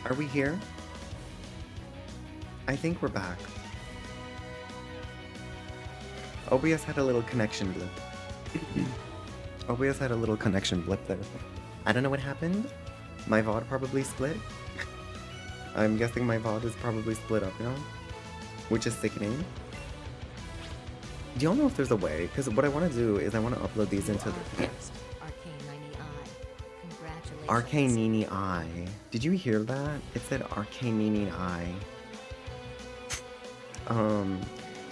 Are we here? I think we're back. OBS had a little connection blip. OBS had a little connection blip there. I don't know what happened. My VOD probably split. I'm guessing my VOD is probably split up now, which is sickening. Do y'all know if there's a way? Because what I want to do is I want to upload these into the... Arcanini Eye. Did you hear that? It said Arcanini Eye. Do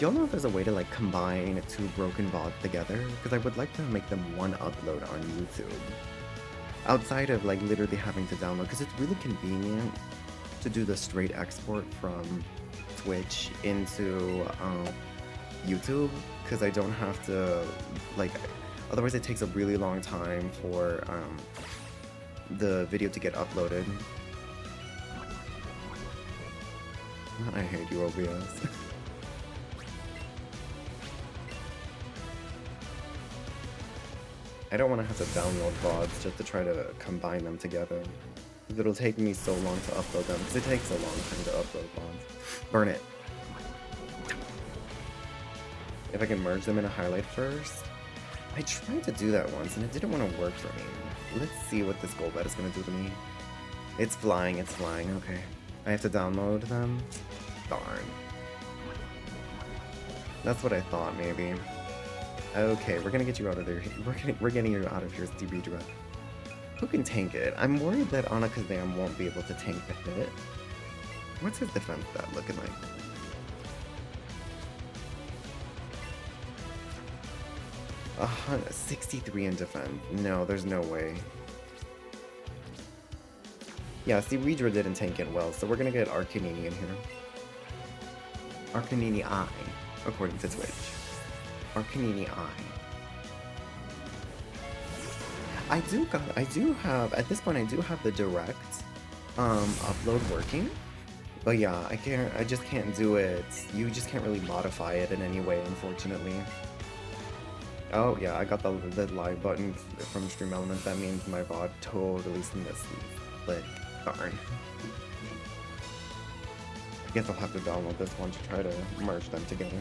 y'all know if there's a way to like combine two broken VODs together? Because I would like to make them one upload on YouTube. Outside of like literally having to download, because it's really convenient to do the straight export from Twitch into YouTube, because I don't have to like, otherwise it takes a really long time for the video to get uploaded. I hate you, OBS. I don't want to have to download VODs just to try to combine them together. It'll take me so long to upload them, because it takes a long time to upload VODs. Burn it. If I can merge them in a highlight first. I tried to do that once and it didn't want to work for me. Let's see what this Golbat is going to do to me. It's flying, okay. I have to download them? Darn. That's what I thought, maybe. Okay, we're gonna get you out of there. We're getting you out of here, Stevie Direct. Who can tank it? I'm worried that Alakazam won't be able to tank the hit. What's his defense stat looking like? Uh, 63 in defense. No, there's no way. Yeah, see, Weedra didn't tank it well, so we're gonna get Arcanini in here. Arcanini Eye, according to Twitch. Arcanini Eye. I do have, at this point I do have the direct upload working. But yeah, I just can't do it. You just can't really modify it in any way, unfortunately. Oh yeah, I got the live button from Stream Elements. That means my VOD totally split. Darn. I guess I'll have to download this one to try to merge them together.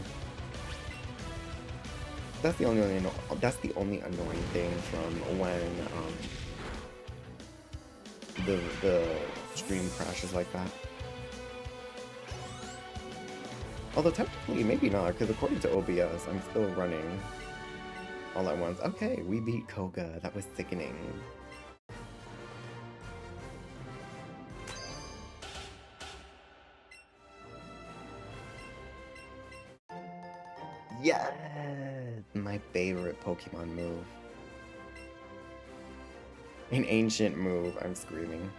That's the only annoying thing from when the stream crashes like that. Although technically, maybe not, because according to OBS, I'm still running all at once. Okay, we beat Koga. That was sickening. Yes! My favorite Pokemon move. An ancient move, I'm screaming.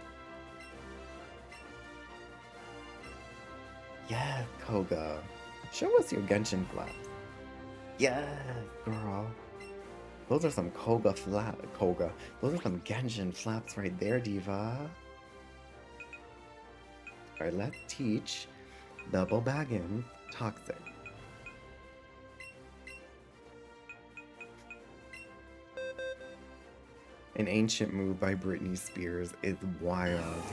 Yeah, Koga. Show us your Genshin flaps. Yeah, girl. Those are some Koga. Those are some Genshin flaps right there, Diva. Alright, let's teach Double Baggins Toxic. An ancient move by Britney Spears is wild.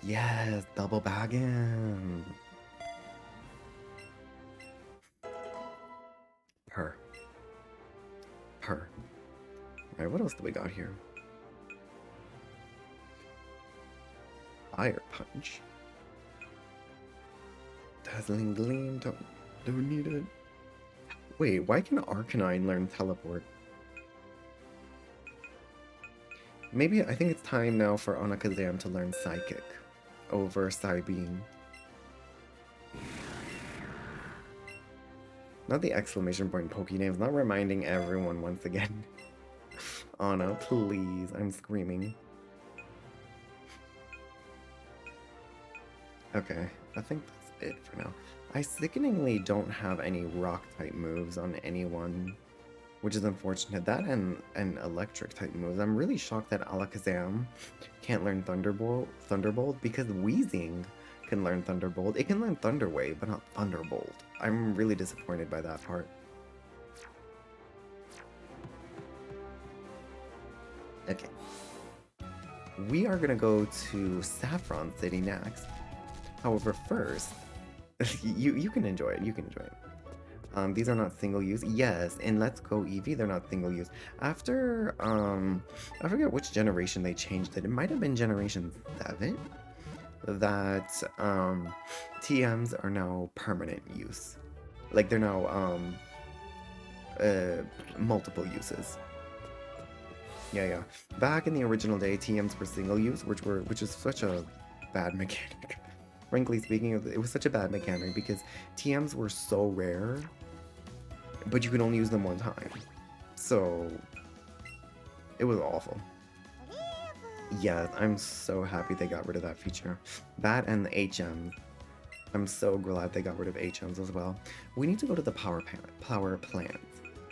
Yes, Double Baggins. Purr. Alright, what else do we got here? Fire Punch. Dazzling Gleam, don't need it. Wait, why can Arcanine learn Teleport? Maybe, I think it's time now for Alakazam to learn Psychic over Psybeam. Not the exclamation point Pokénames, not reminding everyone once again. Anna, please, I'm screaming. Okay, I think that's it for now. I sickeningly don't have any rock-type moves on anyone, which is unfortunate. That and electric-type moves. I'm really shocked that Alakazam can't learn Thunderbolt because Weezing can learn Thunderbolt. It can learn Thunder Wave, but not Thunderbolt. I'm really disappointed by that part. Okay. we are gonna go to Saffron City next. However, first, you can enjoy it. You can enjoy it. These are not single use. Yes, in Let's Go Eevee, they're not single use. After I forget which generation they changed it. It might have been Generation 7 that TMs are now permanent use. Like they're now multiple uses. Yeah. Back in the original day, TMs were single use, which is such a bad mechanic. Frankly speaking, it was such a bad mechanic because TMs were so rare, but you could only use them one time. So it was awful. Yeah, I'm so happy they got rid of that feature. That and the HMs. I'm so glad they got rid of HMs as well. We need to go to the power plant.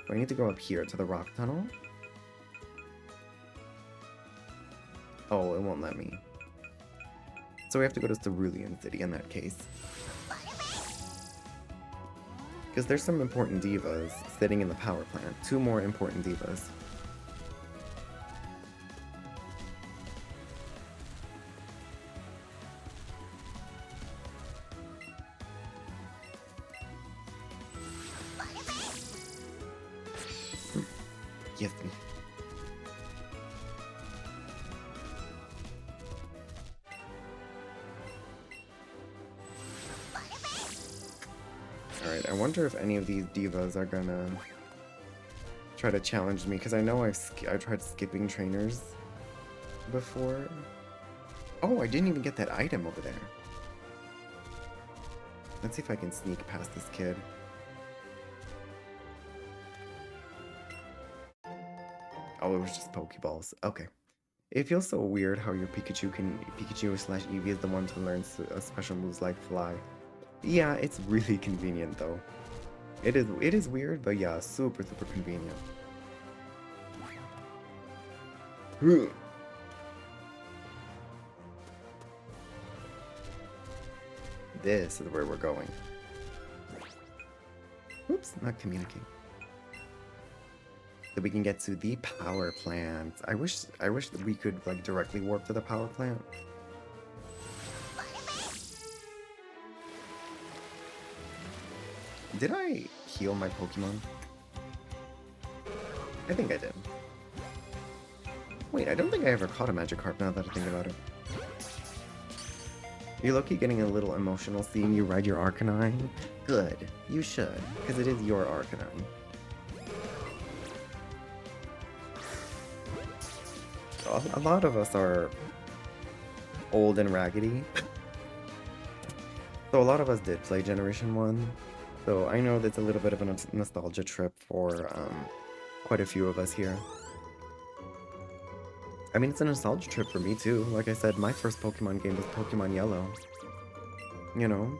So I need to go up here to the rock tunnel. Oh, it won't let me. So we have to go to Cerulean City in that case. Because there's some important divas sitting in the power plant. 2 more important divas. Yes. Alright, I wonder if any of these divas are gonna try to challenge me, because I know I've tried skipping trainers before. Oh, I didn't even get that item over there. Let's see if I can sneak past this kid. Oh, it was just Pokeballs. Okay. It feels so weird how your Pikachu/Eevee is the one to learn special moves like Fly. Yeah, it's really convenient though. It is weird, but yeah, super convenient. This is where we're going. Oops, not communicate. So we can get to the power plant. I wish that we could like directly warp to the power plant. Did I heal my Pokemon? I think I did. Wait, I don't think I ever caught a Magikarp now that I think about it. You're low-key getting a little emotional seeing you ride your Arcanine? Good. You should, because it is your Arcanine. A lot of us are old and raggedy. So a lot of us did play Generation 1. So I know that's a little bit of a nostalgia trip for quite a few of us here. I mean, it's a nostalgia trip for me too. Like I said, my first Pokemon game was Pokemon Yellow. You know?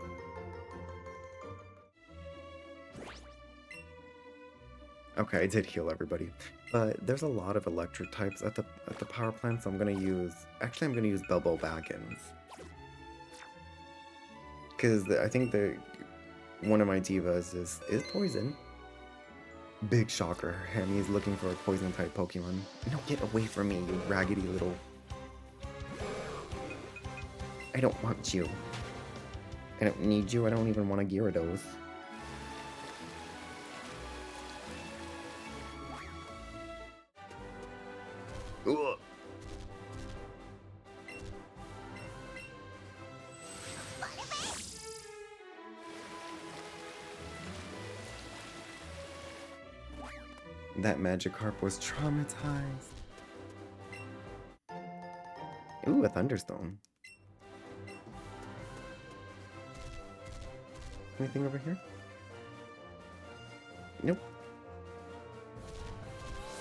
Okay, I did heal everybody. But there's a lot of electric types at the power plant, so I'm gonna use Belbo Baggins. Because I think one of my divas is poison. Big shocker. Hammy is looking for a poison type Pokemon. No, get away from me, you raggedy little... I don't want you. I don't need you. I don't even want a Gyarados. Ugh. That Magikarp was traumatized. Ooh, a Thunderstone. Anything over here? Nope.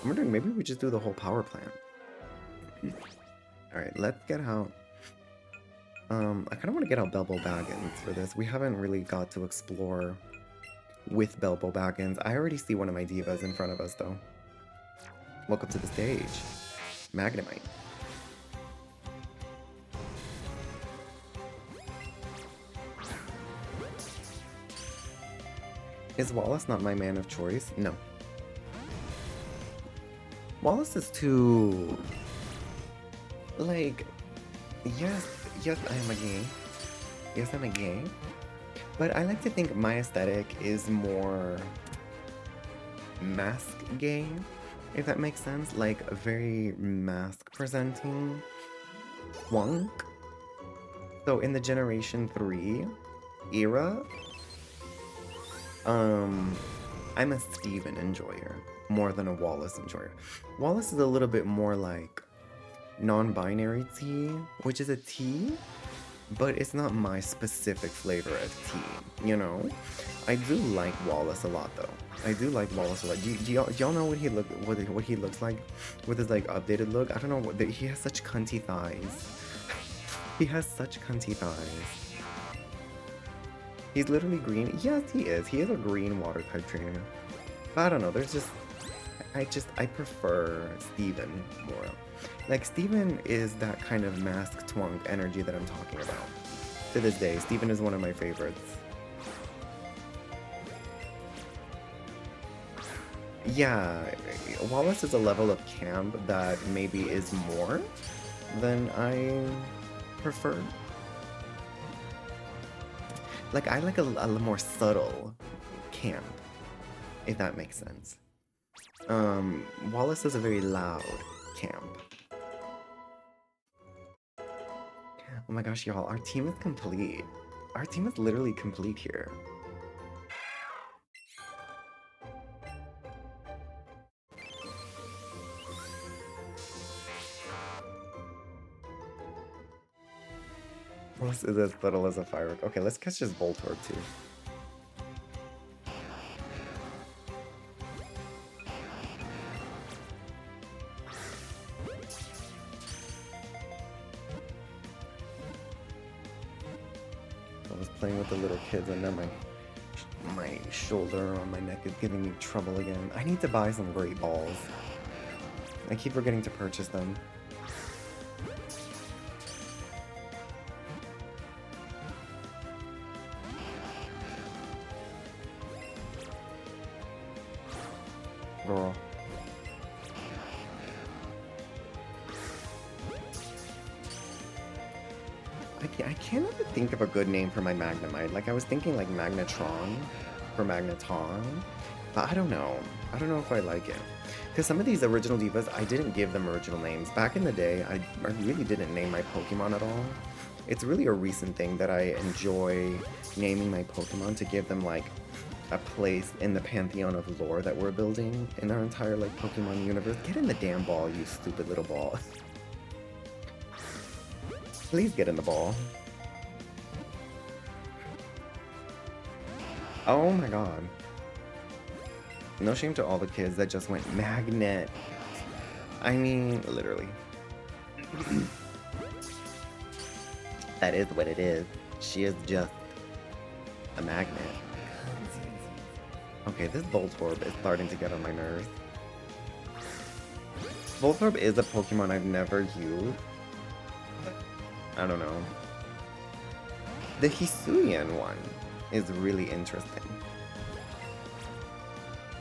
I'm wondering, maybe we just do the whole power plant. Alright, let's get out. I kind of want to get out Belbo Baggins for this. We haven't really got to explore with Belbo Baggins. I already see one of my divas in front of us, though. Welcome to the stage. Magnemite. Is Wallace not my man of choice? No. Wallace is too... Like, yes, yes, I am a gay. Yes, I'm a gay. But I like to think my aesthetic is more mask gay, if that makes sense. Like, a very mask presenting twunk. So in the Generation 3 era, um, I'm a Steven enjoyer more than a Wallace enjoyer. Wallace is a little bit more like non-binary tea, which is a tea, but it's not my specific flavor of tea, you know? I do like Wallace a lot though. I do like Wallace a lot. Do y'all know what he looks like with his like updated look? I don't know what he has such cunty thighs. He has such cunty thighs. He's literally green. Yes, he is. He is a green water type trainer. But I don't know. There's just I prefer Steven more. Like Steven is that kind of mask twunk energy that I'm talking about. To this day, Steven is one of my favorites. Yeah, Wallace is a level of camp that maybe is more than I prefer. Like, I like a more subtle camp, if that makes sense. Wallace is a very loud camp. Oh my gosh, y'all, our team is complete. Our team is literally complete here. Wallace is as subtle as a firework. Okay, let's catch this Voltorb too. I was playing with the little kids and now my shoulder on my neck is giving me trouble again. I need to buy some great balls. I keep forgetting to purchase them. Girl. I can't even think of a good name for my Magnemite. Like, I was thinking like Magnetron for Magneton, but I don't know. I don't know if I like it. Because some of these original divas, I didn't give them original names. Back in the day, I really didn't name my Pokemon at all. It's really a recent thing that I enjoy naming my Pokemon to give them like a place in the pantheon of lore that we're building in our entire like Pokemon universe. Get in the damn ball, you stupid little ball. Please get in the ball. Oh my god. No shame to all the kids that just went magnet. I mean, literally. That is what it is. She is just a magnet. Okay, this Voltorb is starting to get on my nerves. Voltorb is a Pokemon I've never used. I don't know. The Hisuian one is really interesting.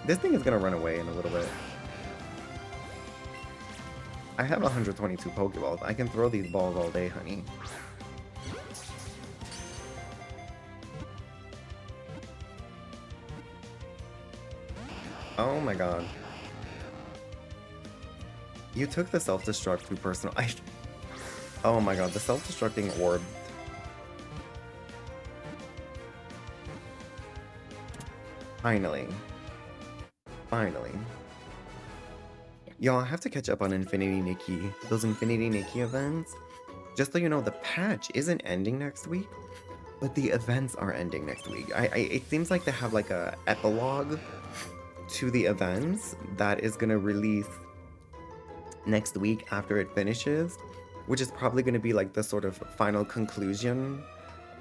This thing is gonna run away in a little bit. I have 122 Pokeballs. I can throw these balls all day, honey. Oh my god. You took the self-destruct too personal. Oh my god, the self-destructing orb. Finally. Finally. Y'all, I have to catch up on Infinity Nikki. Those Infinity Nikki events. Just so you know, the patch isn't ending next week, but the events are ending next week. It seems like they have like a epilogue to the events that is gonna release next week after it finishes, which is probably gonna be like the sort of final conclusion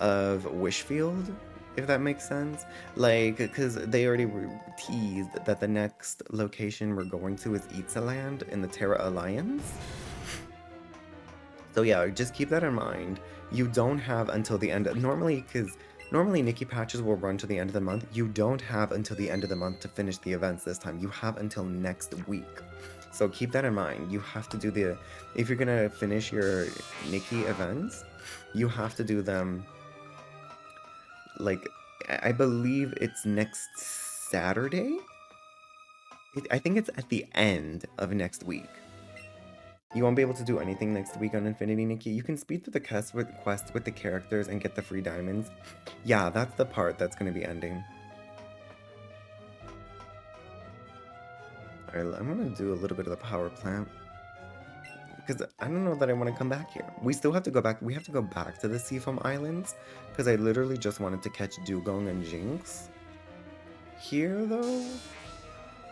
of Wishfield, if that makes sense. Like, because they already teased that the next location we're going to is Itzaland in the Terra Alliance. So yeah, just keep that in mind. You don't have until the end. Normally Nikki patches will run to the end of the month. You don't have until the end of the month to finish the events this time. You have until next week. So keep that in mind. You have to do the, if you're gonna finish your Nikki events, you have to do them, like, I believe it's next Saturday? I think it's at the end of next week. You won't be able to do anything next week on Infinity Nikki. You can speed through the quest with the characters and get the free diamonds. Yeah, that's the part that's gonna be ending. Alright, I'm gonna do a little bit of the power plant. Because I don't know that I want to come back here. We still have to go back. We have to go back to the Silph Islands. Because I literally just wanted to catch Dugong and Jinx. Here, though,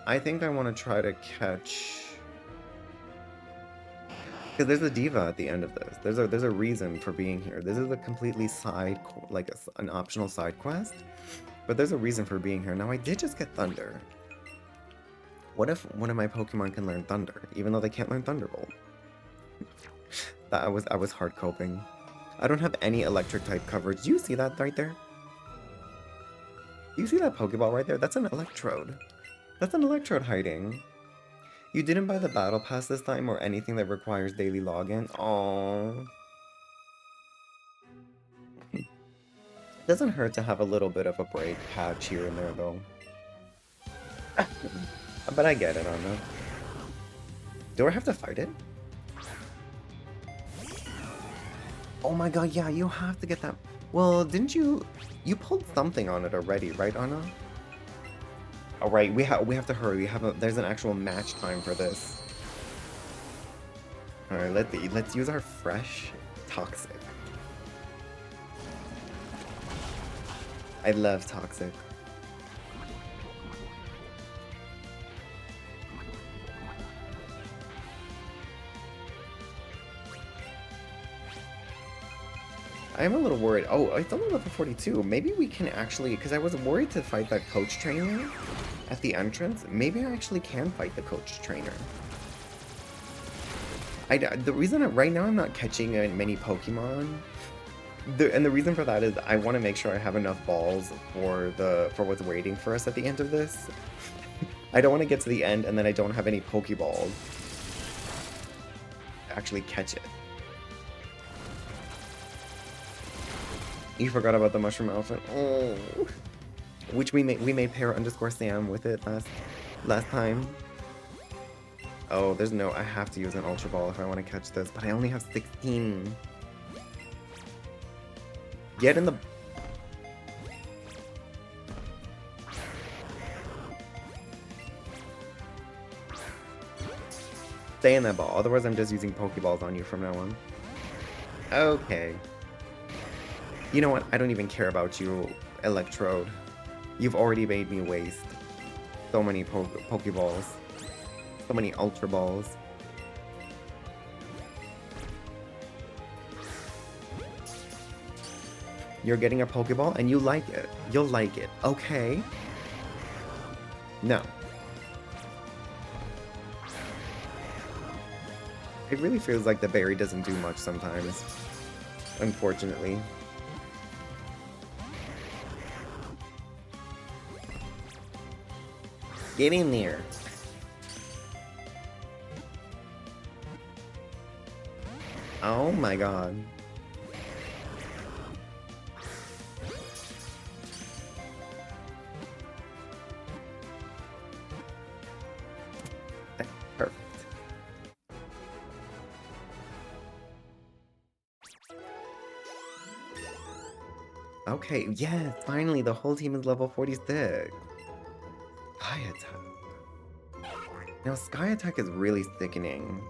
I think I want to try to catch... Because there's a diva at the end of this. There's a reason for being here. This is a completely side, like an optional side quest. But there's a reason for being here. Now, I did just get Thunder. What if one of my Pokemon can learn Thunder, even though they can't learn Thunderbolt? I was hard coping. I don't have any electric type coverage. Do you see that right there? Do you see that Pokeball right there? That's an Electrode. That's an Electrode hiding. You didn't buy the Battle Pass this time or anything that requires daily login? Aww. Doesn't hurt to have a little bit of a break patch here and there, though. But I get it, Anna. Do I have to fight it? Oh my god, yeah, you have to get that. Well, didn't you... You pulled something on it already, right, Anna? Oh, right, we have to hurry. There's an actual match time for this. Alright, let's use our fresh Toxic. I love Toxic. I'm a little worried. Oh, it's only level 42. Maybe we can actually... Because I was worried to fight that coach trainer at the entrance. Maybe I actually can fight the coach trainer. The reason right now I'm not catching many Pokemon... and the reason for that is I want to make sure I have enough balls for what's waiting for us at the end of this. I don't want to get to the end and then I don't have any Pokeballs to actually catch it. You forgot about the mushroom elephant. Oh, which we made pair_Sam with it last time. Oh, there's no. I have to use an Ultra Ball if I want to catch this, but I only have 16. Get in the. Stay in that ball. Otherwise, I'm just using Pokeballs on you from now on. Okay. You know what? I don't even care about you, Electrode. You've already made me waste so many Pokeballs. So many Ultra Balls. You're getting a Pokeball and you like it. You'll like it. Okay. No. It really feels like the berry doesn't do much sometimes. Unfortunately. Get in there. Oh my god. Perfect. Okay, yes, finally the whole team is level 46. Sky Attack. Now, Sky Attack is really sickening.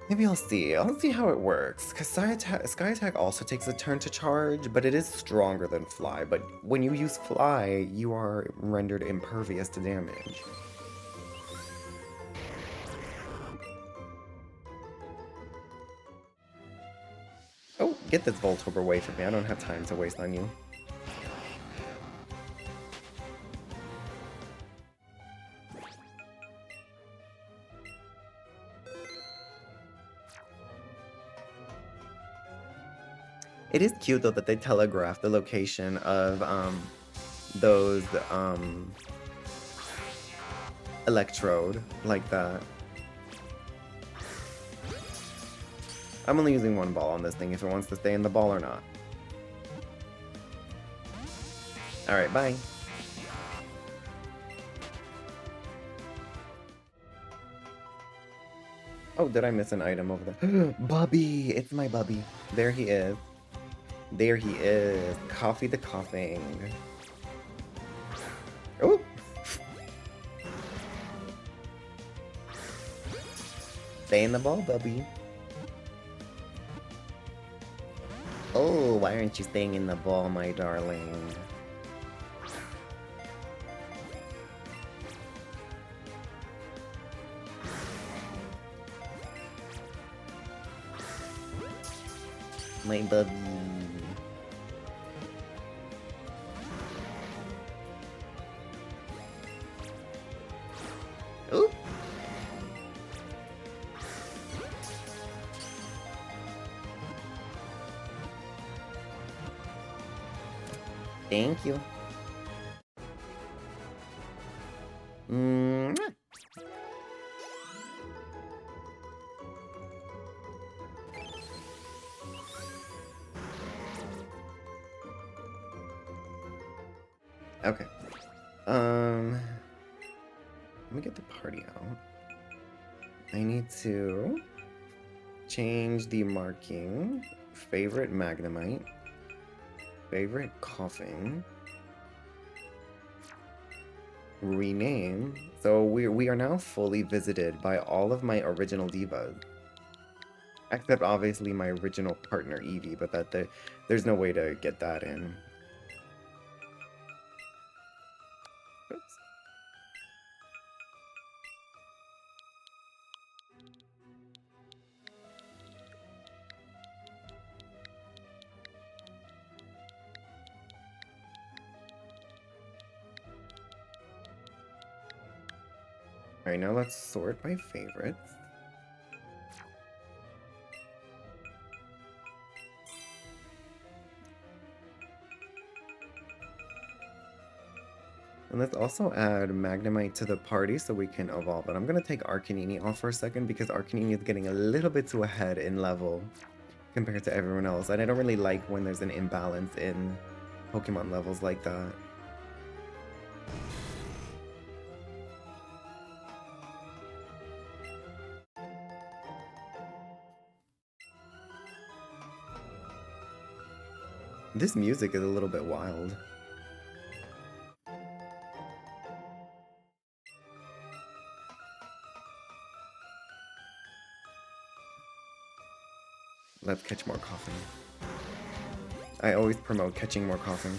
Maybe I'll see. I'll see how it works. Because Sky Attack also takes a turn to charge, but it is stronger than Fly. But when you use Fly, you are rendered impervious to damage. Oh, get this Voltorb away from me. I don't have time to waste on you. It is cute though that they telegraph the location of those Electrode like that. I'm only using one ball on this thing if it wants to stay in the ball or not. Alright, bye. Oh, did I miss an item over there? Bubby! It's my Bubby. There he is. There he is. Coffee the coughing. Oh! Stay in the ball, Bubby. Oh, why aren't you staying in the ball, my darling? My Bubby. Oh! Thank you. Mwah. Okay. Let me get the party out. I need to change the marking. Favorite Magnemite. Favorite coughing. Rename. So we are now fully visited by all of my original divas. Except obviously my original partner Eevee, but there's no way to get that in. Oops. Alright, now let's sort by favorites. And let's also add Magnemite to the party so we can evolve it. I'm going to take Arcanini off for a second because Arcanini is getting a little bit too ahead in level compared to everyone else. And I don't really like when there's an imbalance in Pokemon levels like that. This music is a little bit wild. Let's catch more coughing. I always promote catching more coughing.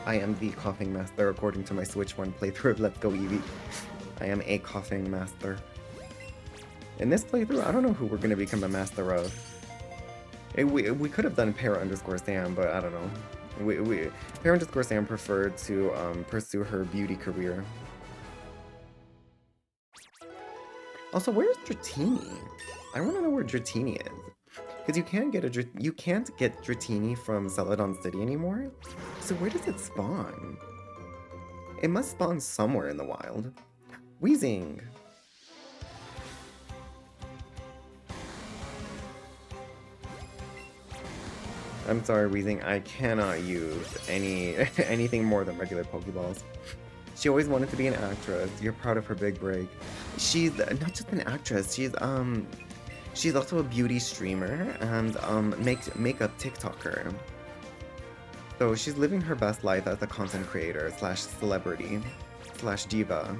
I am the coughing master according to my Switch 1 playthrough of Let's Go Eevee. I am a coughing master. In this playthrough, I don't know who we're going to become a master of. We could have done Para_Sam, but I don't know. Para_Sam preferred to pursue her beauty career. Also, where's Dratini? I want to know where Dratini is. Because you can't get Dratini from Celadon City anymore. So where does it spawn? It must spawn somewhere in the wild. Weezing! I'm sorry, Weezing, I cannot use anything more than regular Pokeballs. She always wanted to be an actress. You're proud of her big break. She's not just an actress, she's also a beauty streamer and makeup TikToker. So she's living her best life as a content creator / celebrity / diva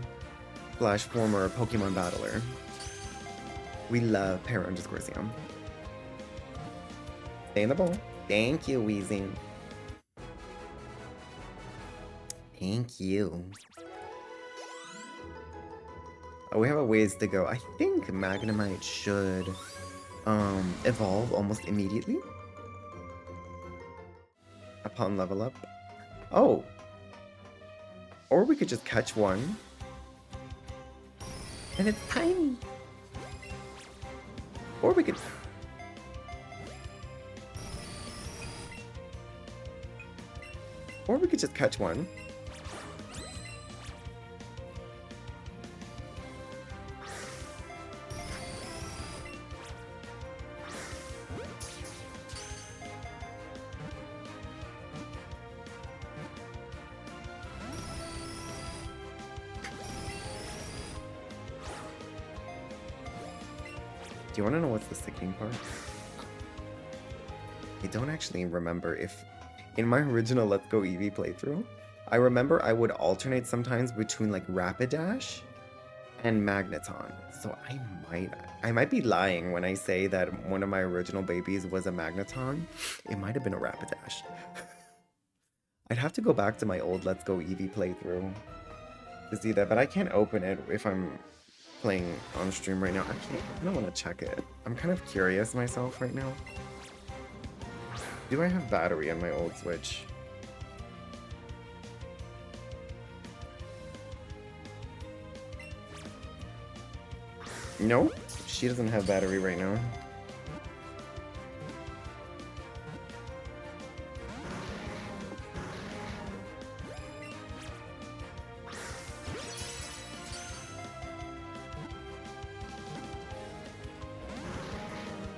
/ former Pokemon battler. We love Para_Sam. Stay in the bowl. Thank you, Weezing. Thank you. Oh, we have a ways to go. I think Magnemite should evolve almost immediately upon level up. Oh! Or we could just catch one. And it's tiny! Or we could... Or we could just catch one. Do you want to know what's the sickening part? I don't actually remember if... In my original Let's Go Eevee playthrough, I remember I would alternate sometimes between like Rapidash and Magneton. So I might be lying when I say that one of my original babies was a Magneton. It might have been a Rapidash. I'd have to go back to my old Let's Go Eevee playthrough to see that, but I can't open it if I'm playing on stream right now. Actually, I don't want to check it. I'm kind of curious myself right now. Do I have battery on my old Switch? Nope, she doesn't have battery right now.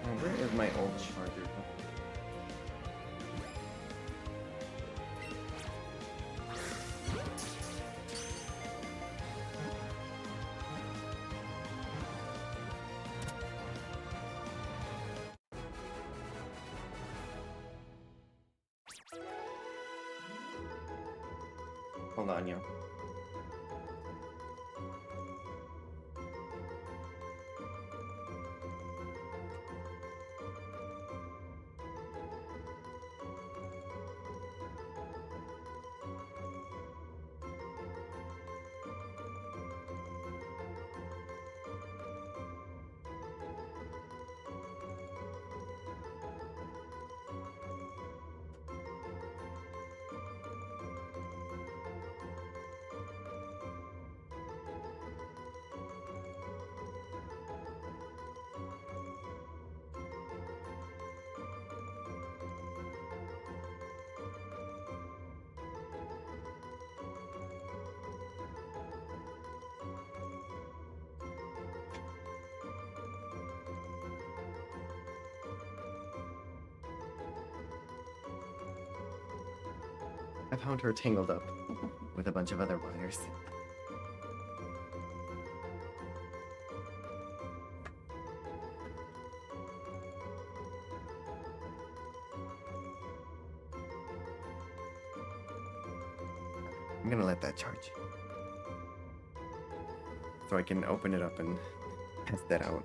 Oh, where is my old charger? Hold on, yo. I found her tangled up with a bunch of other wires. I'm gonna let that charge, so I can open it up and test that out.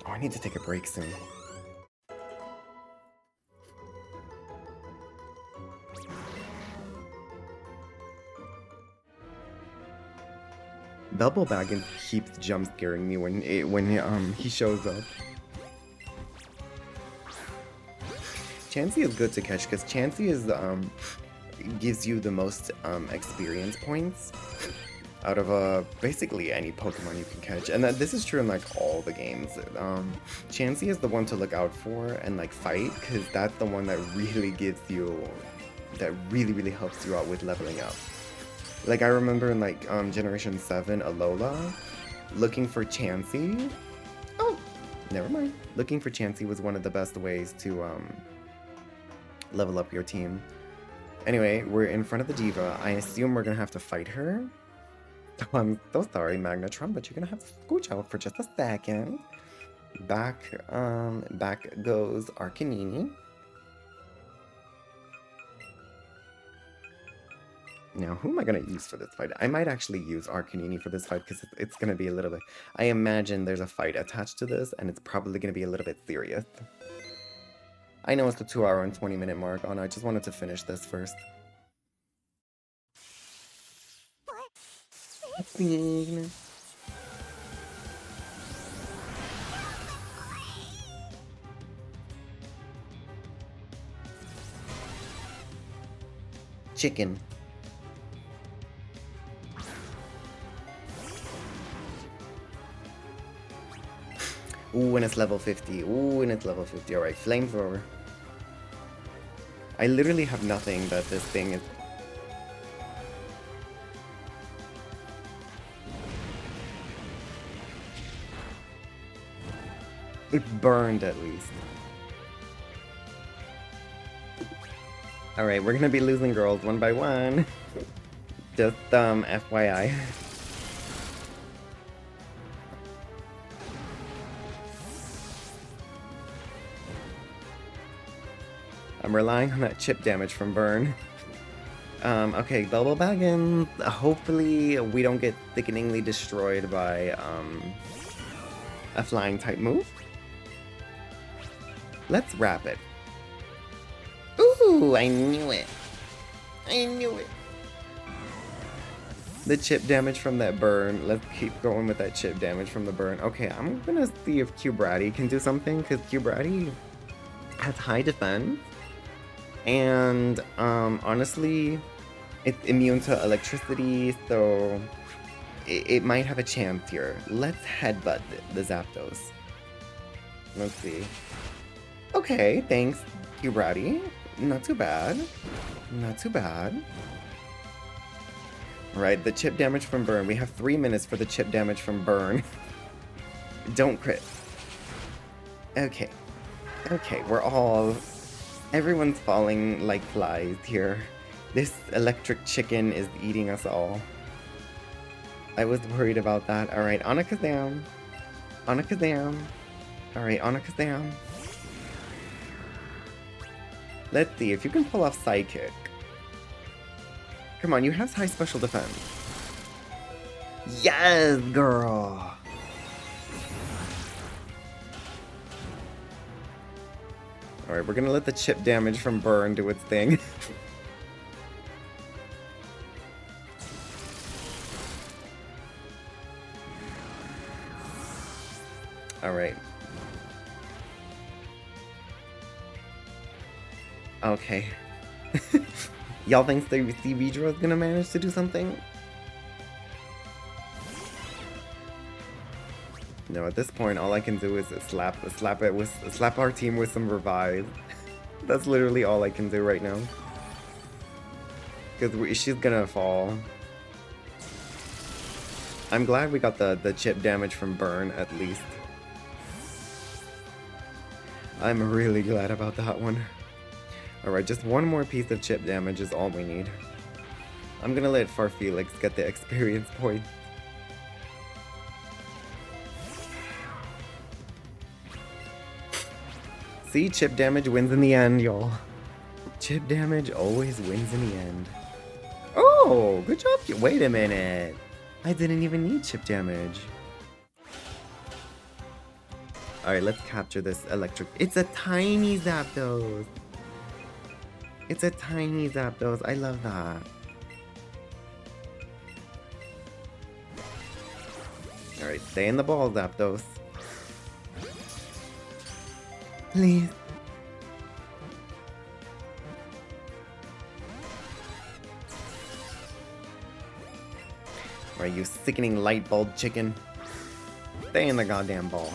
Oh, I need to take a break soon. Double Baggins keeps jump scaring me when he shows up. Chansey is good to catch because Chansey is gives you the most experience points out of basically any Pokemon you can catch, and this is true in like all the games. Chansey is the one to look out for and like fight, because that's the one that really gives you, that really helps you out with leveling up. Like I remember in like Generation 7 Alola, looking for Chansey. Oh, never mind. Looking for Chansey was one of the best ways to level up your team. Anyway, we're in front of the diva. I assume we're gonna have to fight her. Oh, I'm so sorry, Magnetron, but you're gonna have to scooch out for just a second. Back goes Arcanini. Now, who am I gonna use for this fight? I might actually use Arcanini for this fight because it's gonna be a little bit... I imagine there's a fight attached to this, and it's probably gonna be a little bit serious. I know it's the 2 hour and 20 minute mark. Oh no, I just wanted to finish this first. Chicken. Ooh, and it's level 50. Ooh, and it's level 50. Alright, flamethrower. I literally have nothing that this thing is... It's burned at least. Alright, we're gonna be losing girls one by one. Just, FYI. I'm relying on that chip damage from burn. Okay, Bubble Baggins. Hopefully we don't get sickeningly destroyed by, a flying type move. Let's wrap it. Ooh, I knew it. I knew it. The chip damage from that burn. Let's keep going with that chip damage from the burn. Okay, I'm gonna see if Q-Bratty can do something, because Q-Bratty has high defense. And, honestly, it's immune to electricity, so it might have a chance here. Let's headbutt the Zapdos. Let's see. Okay, thanks, Q-Bratty. Not too bad. Not too bad. Right, the chip damage from burn. We have 3 minutes for the chip damage from burn. Don't crit. Okay. Okay, we're all... Everyone's falling like flies here. This electric chicken is eating us all. I was worried about that. Alright, Onakazam. Onakazam. Alright, Onakazam. Let's see if you can pull off Psychic. Come on, you have high special defense. Yes, girl! Alright, we're gonna let the chip damage from burn do its thing. Alright. Okay. Y'all think the Eevee is gonna manage to do something? No, at this point, all I can do is slap our team with some revive. That's literally all I can do right now. Because she's gonna fall. I'm glad we got the chip damage from burn, at least. I'm really glad about that one. Alright, just one more piece of chip damage is all we need. I'm gonna let Farfelix get the experience point. See, chip damage wins in the end, y'all. Chip damage always wins in the end. Oh, good job. Wait a minute. I didn't even need chip damage. Alright, let's capture this electric. It's a tiny Zapdos. It's a tiny Zapdos. I love that. Alright, stay in the ball, Zapdos. Please. Alright, you sickening light bulb chicken. Stay in the goddamn ball.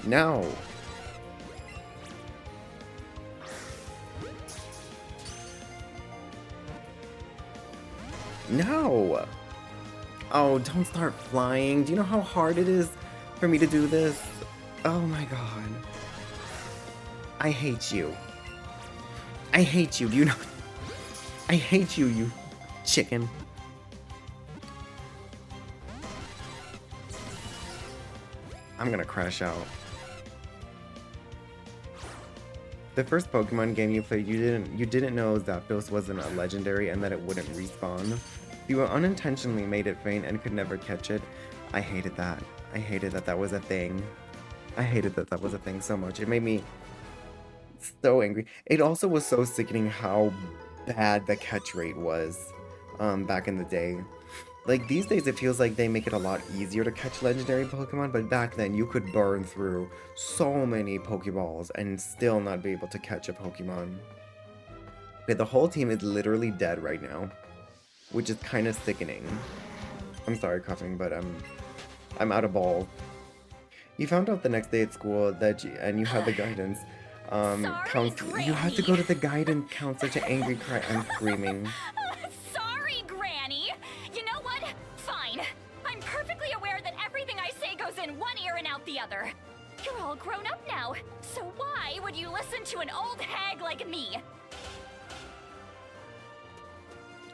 No. No! Oh, don't start flying. Do you know how hard it is for me to do this? Oh my god. I hate you. I hate you. Do you know? I hate you, you chicken. I'm gonna crash out. The first Pokemon game you played, you didn't know Zapdos wasn't a legendary and that it wouldn't respawn. You unintentionally made it faint and could never catch it. I hated that. I hated that that was a thing. I hated that that was a thing so much. It made me so angry. It also was so sickening how bad the catch rate was back in the day. Like, these days it feels like they make it a lot easier to catch legendary Pokemon, but back then you could burn through so many Pokeballs and still not be able to catch a Pokemon. Okay, the whole team is literally dead right now, which is kind of sickening. I'm sorry, coughing, but I'm out of balls. You found out the next day at school that and you had the guidance counselor. You had to go to the guidance counselor to angry cry and screaming. Sorry, Granny. You know what? Fine. I'm perfectly aware that everything I say goes in one ear and out the other. You're all grown up now, so why would you listen to an old hag like me?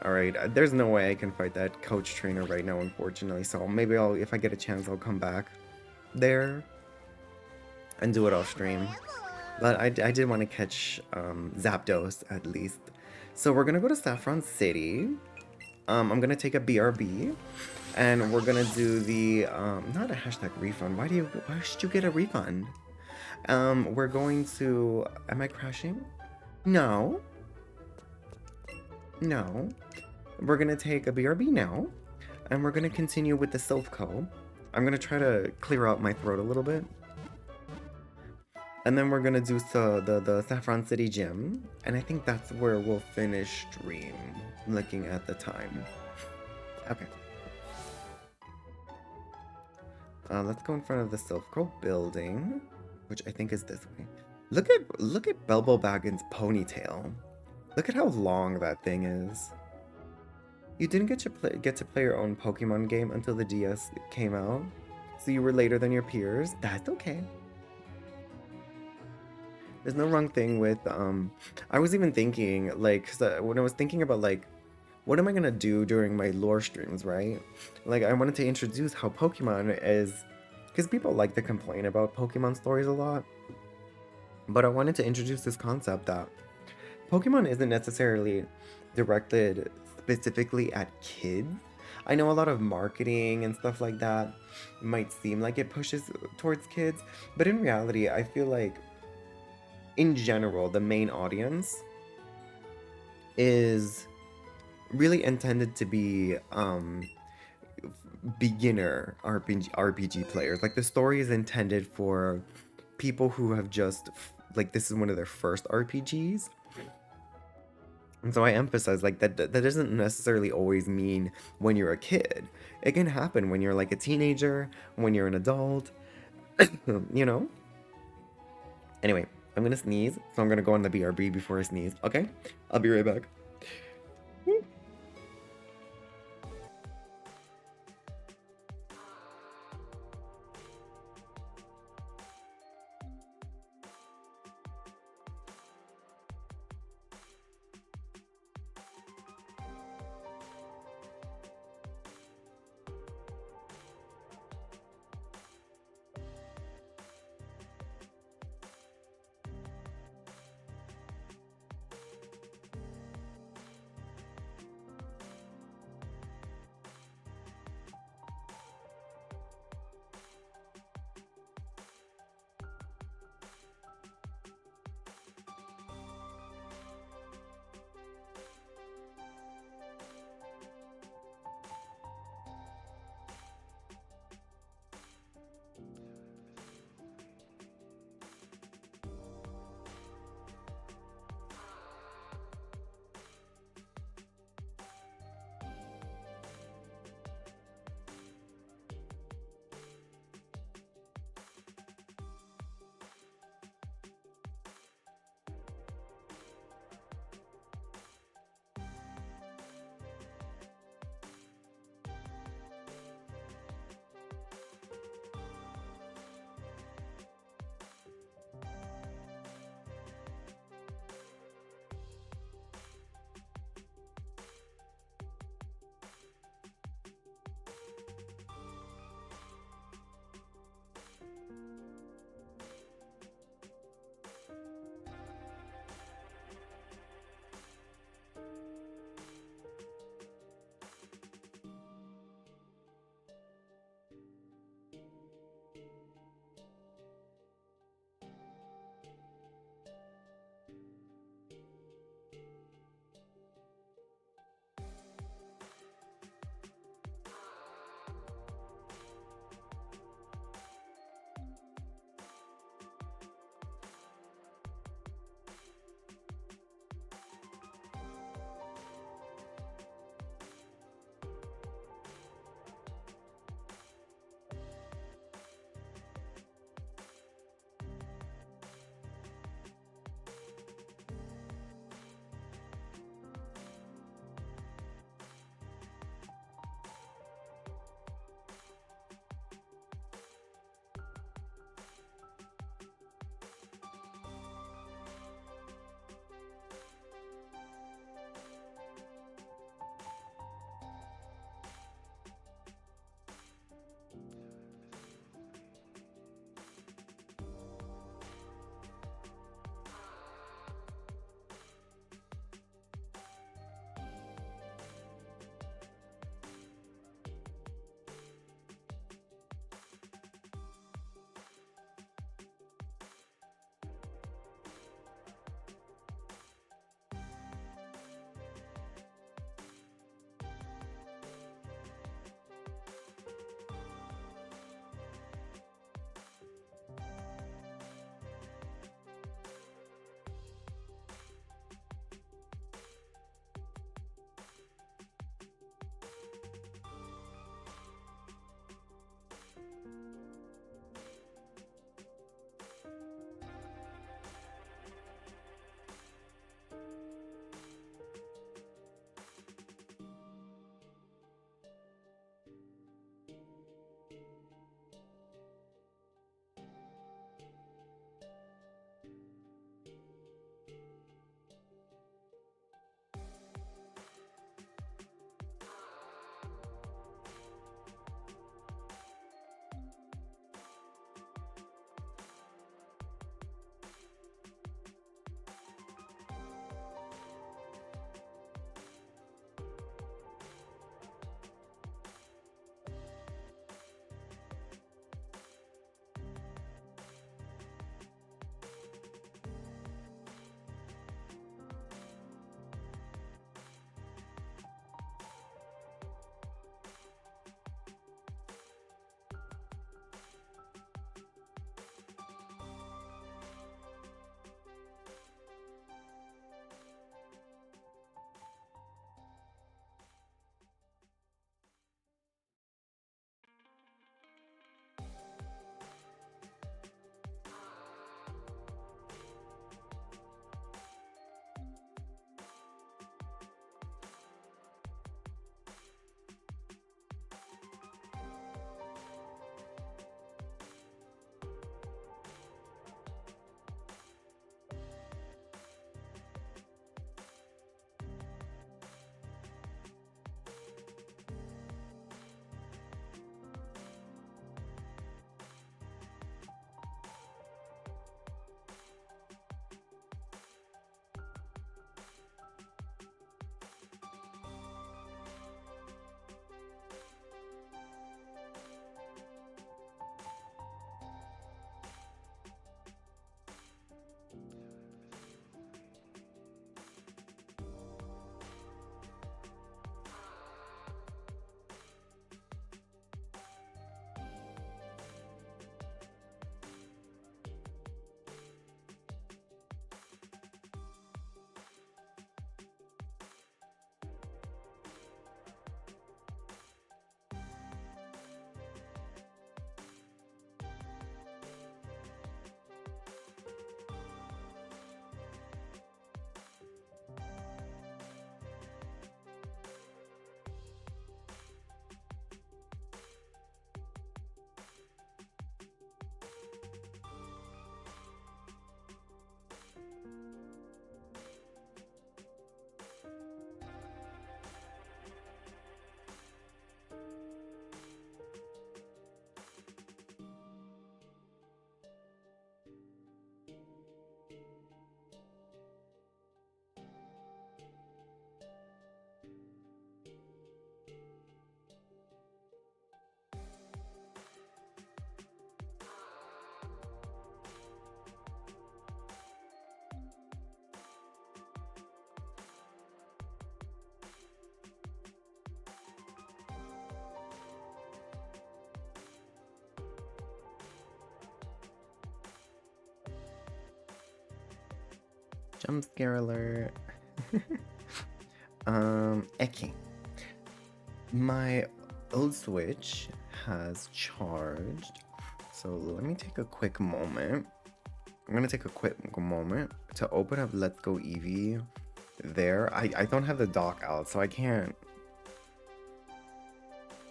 Alright, there's no way I can fight that coach trainer right now, unfortunately, so maybe if I get a chance, I'll come back there and do it off stream. But I did want to catch Zapdos at least. So we're gonna go to Saffron City. I'm gonna take a BRB, and we're gonna do the not a hashtag refund. Why should you get a refund? We're going to. Am I crashing? No. No. We're gonna take a BRB now, and we're gonna continue with the Silph Co. I'm gonna try to clear out my throat a little bit. And then we're gonna do the Saffron City Gym, and I think that's where we'll finish stream, looking at the time. Okay. Let's go in front of the Silph Co building, which I think is this way. Look at Bilbo Baggins' ponytail. Look at how long that thing is. You didn't get to play your own Pokemon game until the DS came out, so you were later than your peers. That's okay. There's no wrong thing with, I was even thinking, like, when I was thinking about, like, what am I gonna do during my lore streams, right? Like, I wanted to introduce how Pokemon is, because people like to complain about Pokemon stories a lot, but I wanted to introduce this concept that Pokemon isn't necessarily directed specifically at kids. I know a lot of marketing and stuff like that might seem like it pushes towards kids, but in reality, I feel like in general, the main audience is really intended to be beginner RPG players. Like, the story is intended for people who have just, like, this is one of their first RPGs. And so I emphasize, like, that doesn't necessarily always mean when you're a kid. It can happen when you're, like, a teenager, when you're an adult, you know? Anyway, I'm gonna sneeze, so I'm gonna go on the BRB before I sneeze, okay? I'll be right back. Jump scare alert. Okay. My old Switch has charged. So let me take a quick moment. I'm gonna take a quick moment to open up Let's Go Eevee. There, I don't have the dock out, so I can't.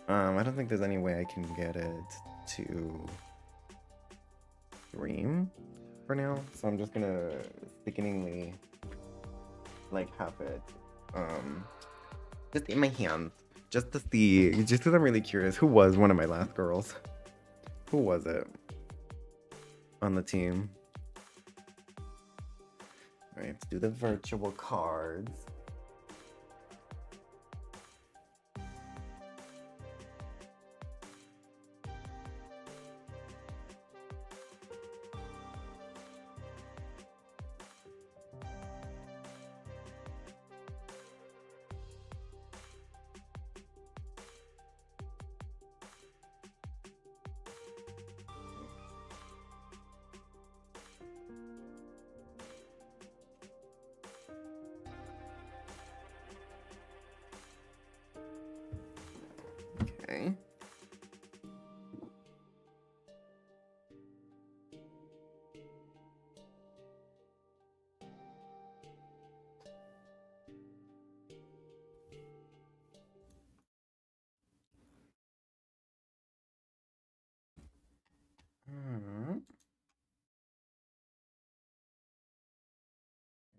I don't think there's any way I can get it to stream for now. So I'm just gonna sickeningly like have it just in my hands, just to see, just because I'm really curious. Who was one of my last girls? Who was it on the team? All right, let's do the virtual cards. Okay.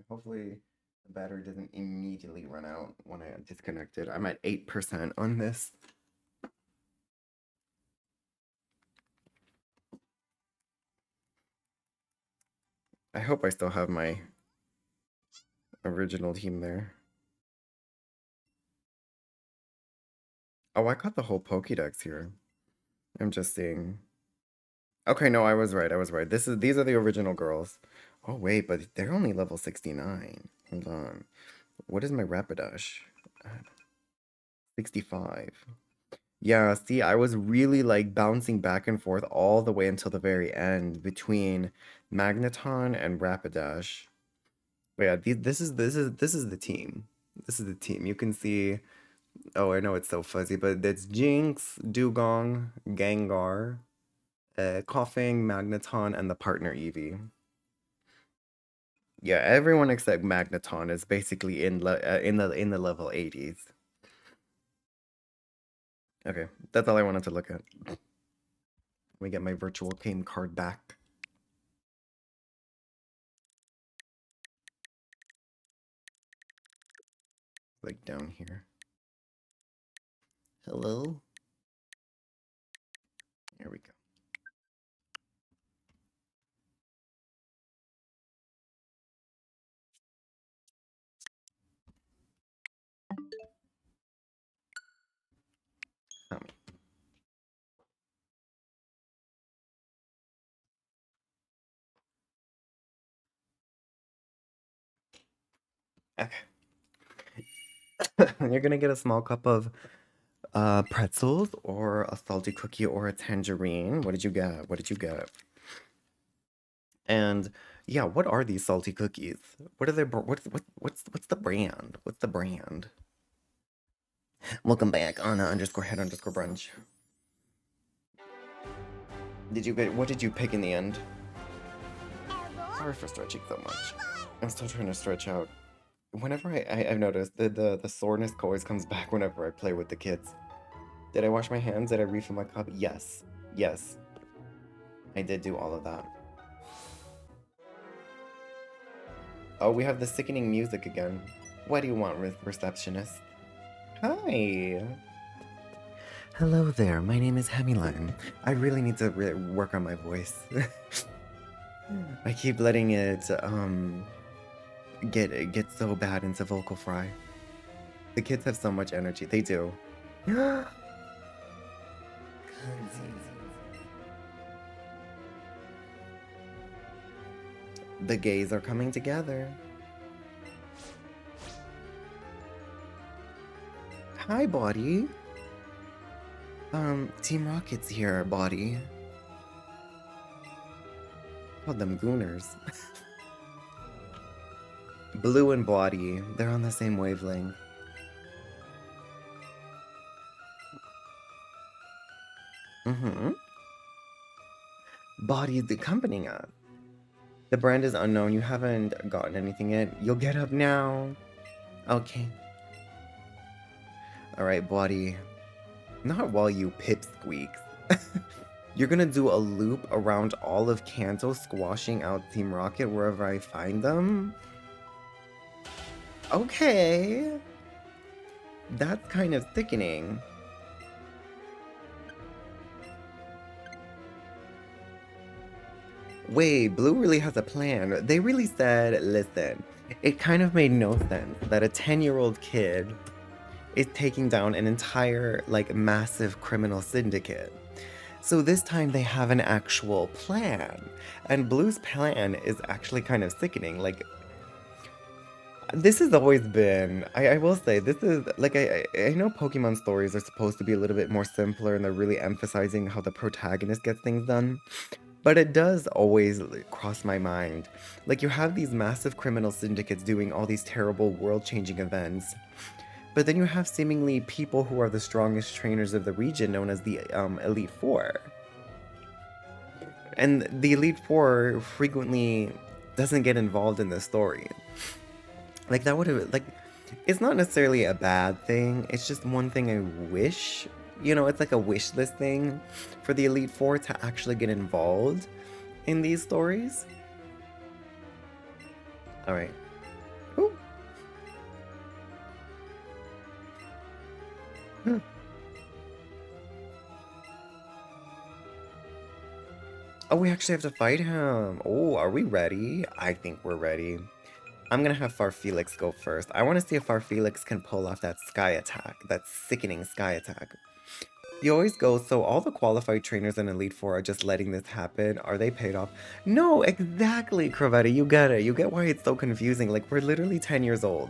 Hopefully the battery doesn't immediately run out when I disconnect it. I'm at 8% on this. I hope I still have my original team there. Oh, I got the whole Pokédex here. I'm just seeing. Okay, no, I was right. I was right. These are the original girls. Oh wait, but they're only level 69. Hold on. What is my Rapidash? 65. Yeah, see, I was really like bouncing back and forth all the way until the very end between Magneton and Rapidash. But yeah, this is the team. This is the team. You can see. Oh, I know it's so fuzzy, but it's Jinx, Dugong, Gengar, Coughing, Magneton, and the partner Eevee. Yeah, everyone except Magneton is basically in the level 80s. Okay, that's all I wanted to look at. Let me get my virtual game card back. Like down here. Hello? Here we go. Um, okay. You're gonna get a small cup of pretzels or a salty cookie or a tangerine. What did you get? What did you get? And yeah, what are these salty cookies? What are they? What's the brand? What's the brand? Welcome back, Anna underscore head underscore brunch. Did you get? What did you pick in the end? Sorry for stretching so much. I'm still trying to stretch out. Whenever I've noticed the soreness always comes back whenever I play with the kids. Did I wash my hands? Did I refill my cup? Yes. Yes. I did do all of that. Oh, we have the sickening music again. What do you want, receptionist? Hi. Hello there, my name is Hemiline. I really need to work on my voice. I keep letting it get so bad into vocal fry. The kids have so much energy. They do. The gays are coming together. Hi, Body. Team Rocket's here, Body. Called them Gooners. Blue and Body, they're on the same wavelength. Mm-hmm. Body's accompanying us. The brand is unknown. You haven't gotten anything yet. You'll get up now. Okay. Alright, Body. Not while you pipsqueaks. You're gonna do a loop around all of Kanto, squashing out Team Rocket wherever I find them? Okay. That's kind of sickening. Wait, Blue really has a plan. They really said, listen, it kind of made no sense that a 10-year-old kid is taking down an entire, like, massive criminal syndicate. So this time they have an actual plan. And Blue's plan is actually kind of sickening. Like, this has always been, I will say, this is, like, I know Pokemon stories are supposed to be a little bit more simpler and they're really emphasizing how the protagonist gets things done. But it does always cross my mind. Like, you have these massive criminal syndicates doing all these terrible world-changing events. But then you have seemingly people who are the strongest trainers of the region, known as the Elite Four. And the Elite Four frequently doesn't get involved in the story. Like, that would have, like, it's not necessarily a bad thing. It's just one thing I wish, you know, it's like a wish list thing for the Elite Four to actually get involved in these stories. Alright. Ooh. Hmm. Oh, we actually have to fight him. Oh, are we ready? I think we're ready. I'm gonna have Farfelix go first. I want to see if Farfelix can pull off that sky attack, that sickening sky attack. You always go, so all the qualified trainers in Elite Four are just letting this happen. Are they paid off? No, exactly, Cravetta. You get it. You get why it's so confusing. Like, we're literally 10 years old.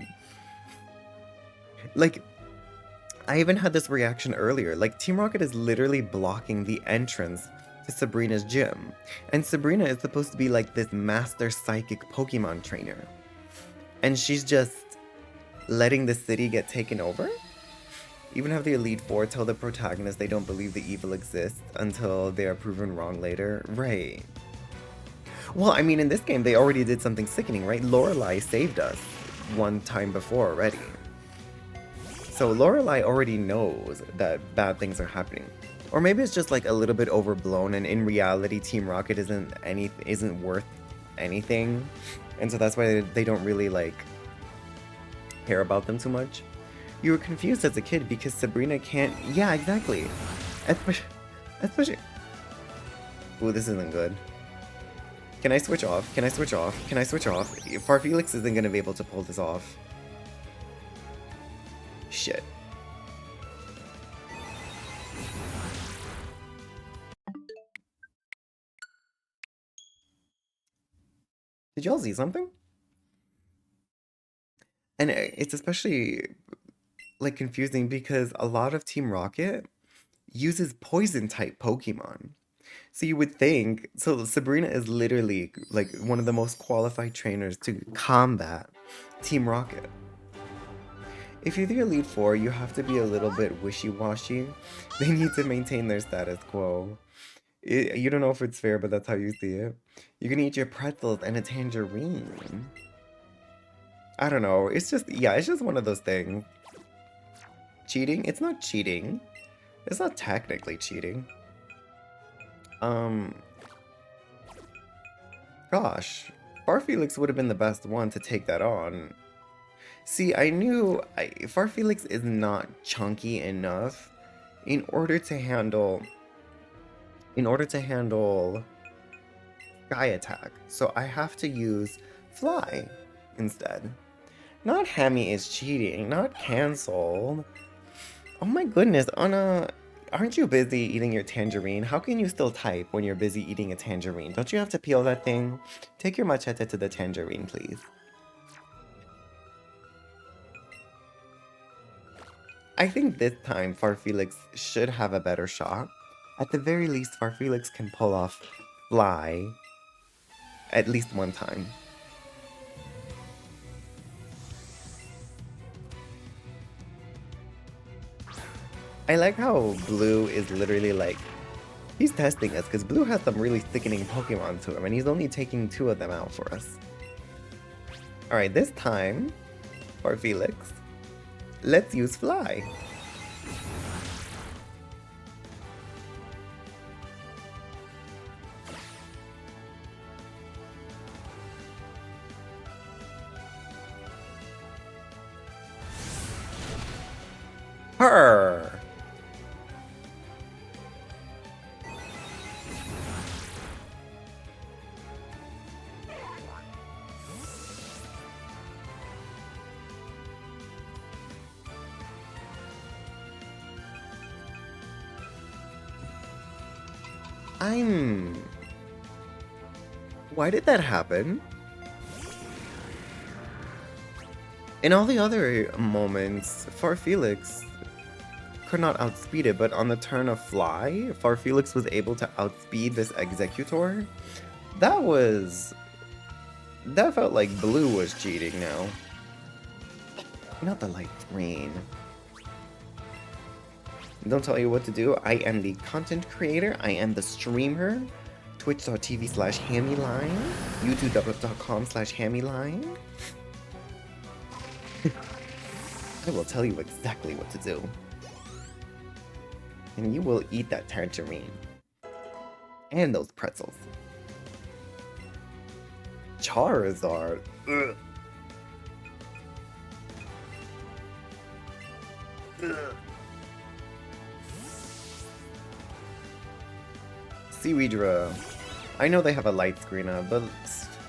Like, I even had this reaction earlier. Like, Team Rocket is literally blocking the entrance to Sabrina's gym. And Sabrina is supposed to be like this master psychic Pokemon trainer. And she's just letting the city get taken over? Even have the Elite Four tell the protagonist they don't believe the evil exists until they are proven wrong later. Right. Well, I mean, in this game, they already did something sickening, right? Lorelei saved us one time before already. So Lorelei already knows that bad things are happening. Or maybe it's just like a little bit overblown, and in reality, Team Rocket isn't worth anything. And so that's why they don't really, like, care about them too much. You were confused as a kid because Sabrina can't... Yeah, exactly. Especially... Ooh, this isn't good. Can I switch off? Can I switch off? Can I switch off? Farfelix isn't going to be able to pull this off. Shit. Did y'all see something? And it's especially, like, confusing because a lot of Team Rocket uses poison-type Pokemon. So you would think, so Sabrina is literally, like, one of the most qualified trainers to combat Team Rocket. If you're the Elite Four, you have to be a little bit wishy-washy. They need to maintain their status quo. You don't know if it's fair, but that's how you see it. You can eat your pretzels and a tangerine. I don't know. It's just, yeah, it's just one of those things. Cheating? It's not cheating. It's not technically cheating. Gosh. Farfelix would have been the best one to take that on. See, I knew Farfelix is not chunky enough in order to handle Sky Attack. So I have to use Fly instead. Not Hammy is cheating, not canceled. Oh my goodness, Anna, aren't you busy eating your tangerine? How can you still type when you're busy eating a tangerine? Don't you have to peel that thing? Take your machete to the tangerine, please. I think this time Farfelix should have a better shot. At the very least, Farfelix can pull off Fly at least one time. I like how Blue is literally like, he's testing us, because Blue has some really sickening Pokemon to him, and he's only taking 2 of them out for us. Alright, this time, for Felix, let's use Fly. Her. Why did that happen? In all the other moments, Farfelix could not outspeed it, but on the turn of Fly, Farfelix was able to outspeed this Executor. That felt like Blue was cheating now. Not the light screen. Don't tell you what to do. I am the content creator. I am the streamer. Twitch.tv/HammyLine. YouTube.com/HammyLine. I will tell you exactly what to do. And you will eat that tangerine. And those pretzels. Charizard. Ugh. Ugh. Seaweedra. I know they have a light screen up, but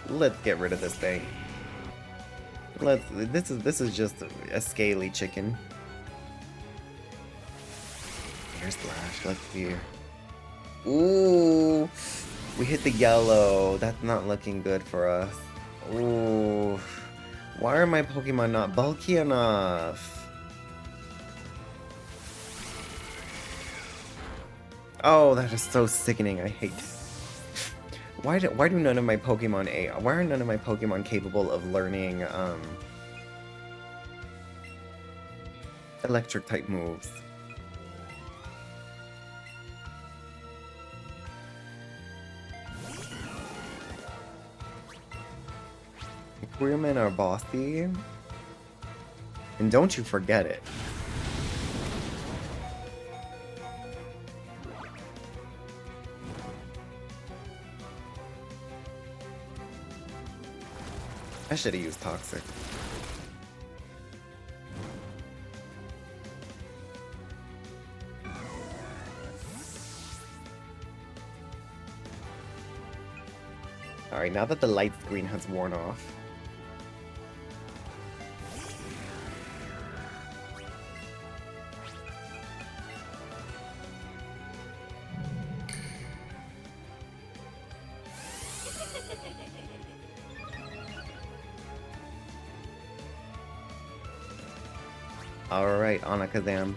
let's get rid of this thing. This is just a scaly chicken. Air Slash, let's see. Ooh, we hit the yellow. That's not looking good for us. Ooh, why are my Pokemon not bulky enough? Oh, that is so sickening. I hate it. Why do none of my Pokemon why are none of my Pokemon capable of learning electric type moves? Queermen are bossy. And don't you forget it. I should have used Toxic. Alright, now that the light screen has worn off. Alright, Anakazam.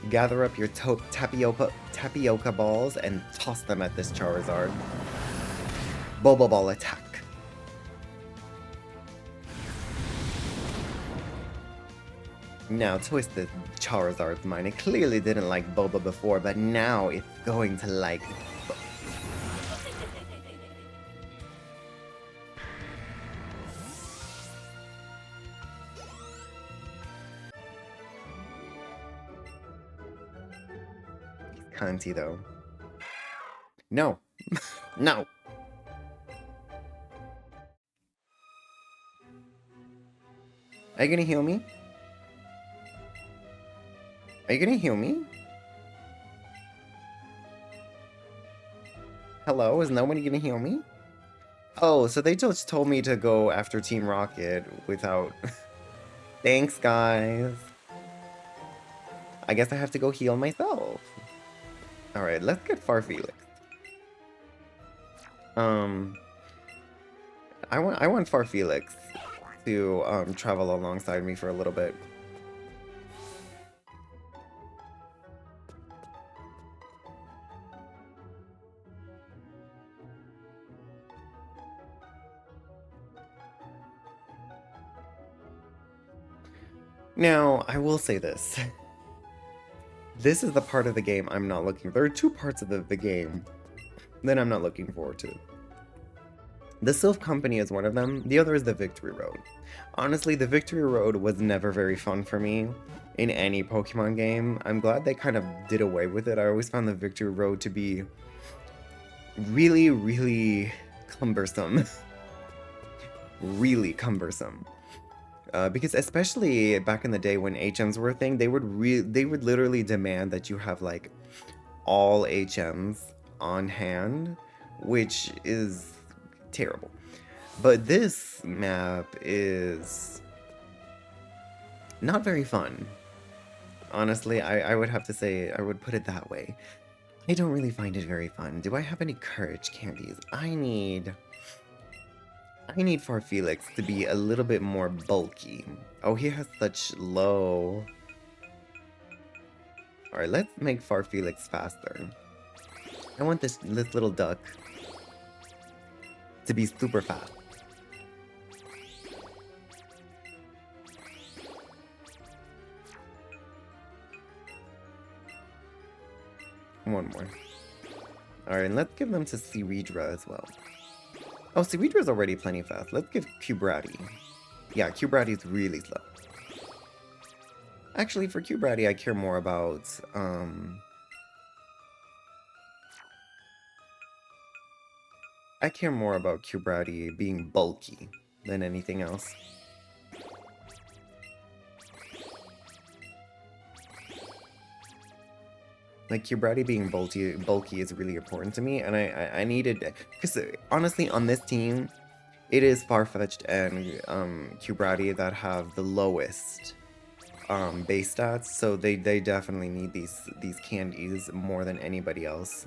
Gather up your tapioca balls and toss them at this Charizard. Boba Ball attack. Now twist the Charizard's mind. It clearly didn't like Boba before, but now it's going to like Cunty though. No. No. Are you gonna heal me? Are you gonna heal me? Hello, is nobody gonna heal me? Oh, so they just told me to go after Team Rocket without... Thanks, guys. I guess I have to go heal myself. Alright, let's get Farfelix. I want Farfelix to travel alongside me for a little bit. Now, I will say this. This is the part of the game I'm not looking. There are two parts of the game that I'm not looking forward to. The Silph Company is one of them. The other is the Victory Road. Honestly, the Victory Road was never very fun for me in any Pokemon game. I'm glad they kind of did away with it. I always found the Victory Road to be really, really cumbersome. Really cumbersome. Because especially back in the day when HMs were a thing, they would literally demand that you have like all HMs on hand, which is terrible. But this map is not very fun. Honestly, I would have to say, I would put it that way. I don't really find it very fun. Do I have any courage candies? I need Farfelix to be a little bit more bulky. Oh, he has such low. Alright, let's make Farfelix faster. I want this little duck to be super fast. One more. Alright, and let's give them to Seridra as well. Oh, Seridra's already plenty fast. Let's give Cubratty. Yeah, Cubratty's really slow. Actually, for Cubratty, I care more about, Cubratty being bulky than anything else. Like, Cubratty being bulky is really important to me, and I needed... Because, honestly, on this team, it is Farfetch'd and Cubratty that have the lowest base stats, so they definitely need these candies more than anybody else.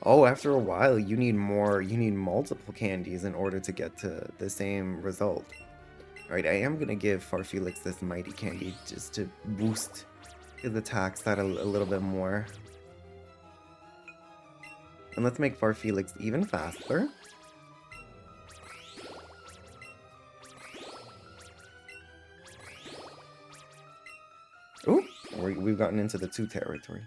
Oh, after a while, you need multiple candies in order to get to the same result. Alright, I am gonna give Farfelix this Mighty Candy just to boost his attacks that a little bit more. And let's make Farfelix even faster. Ooh, we've gotten into the 2 territory.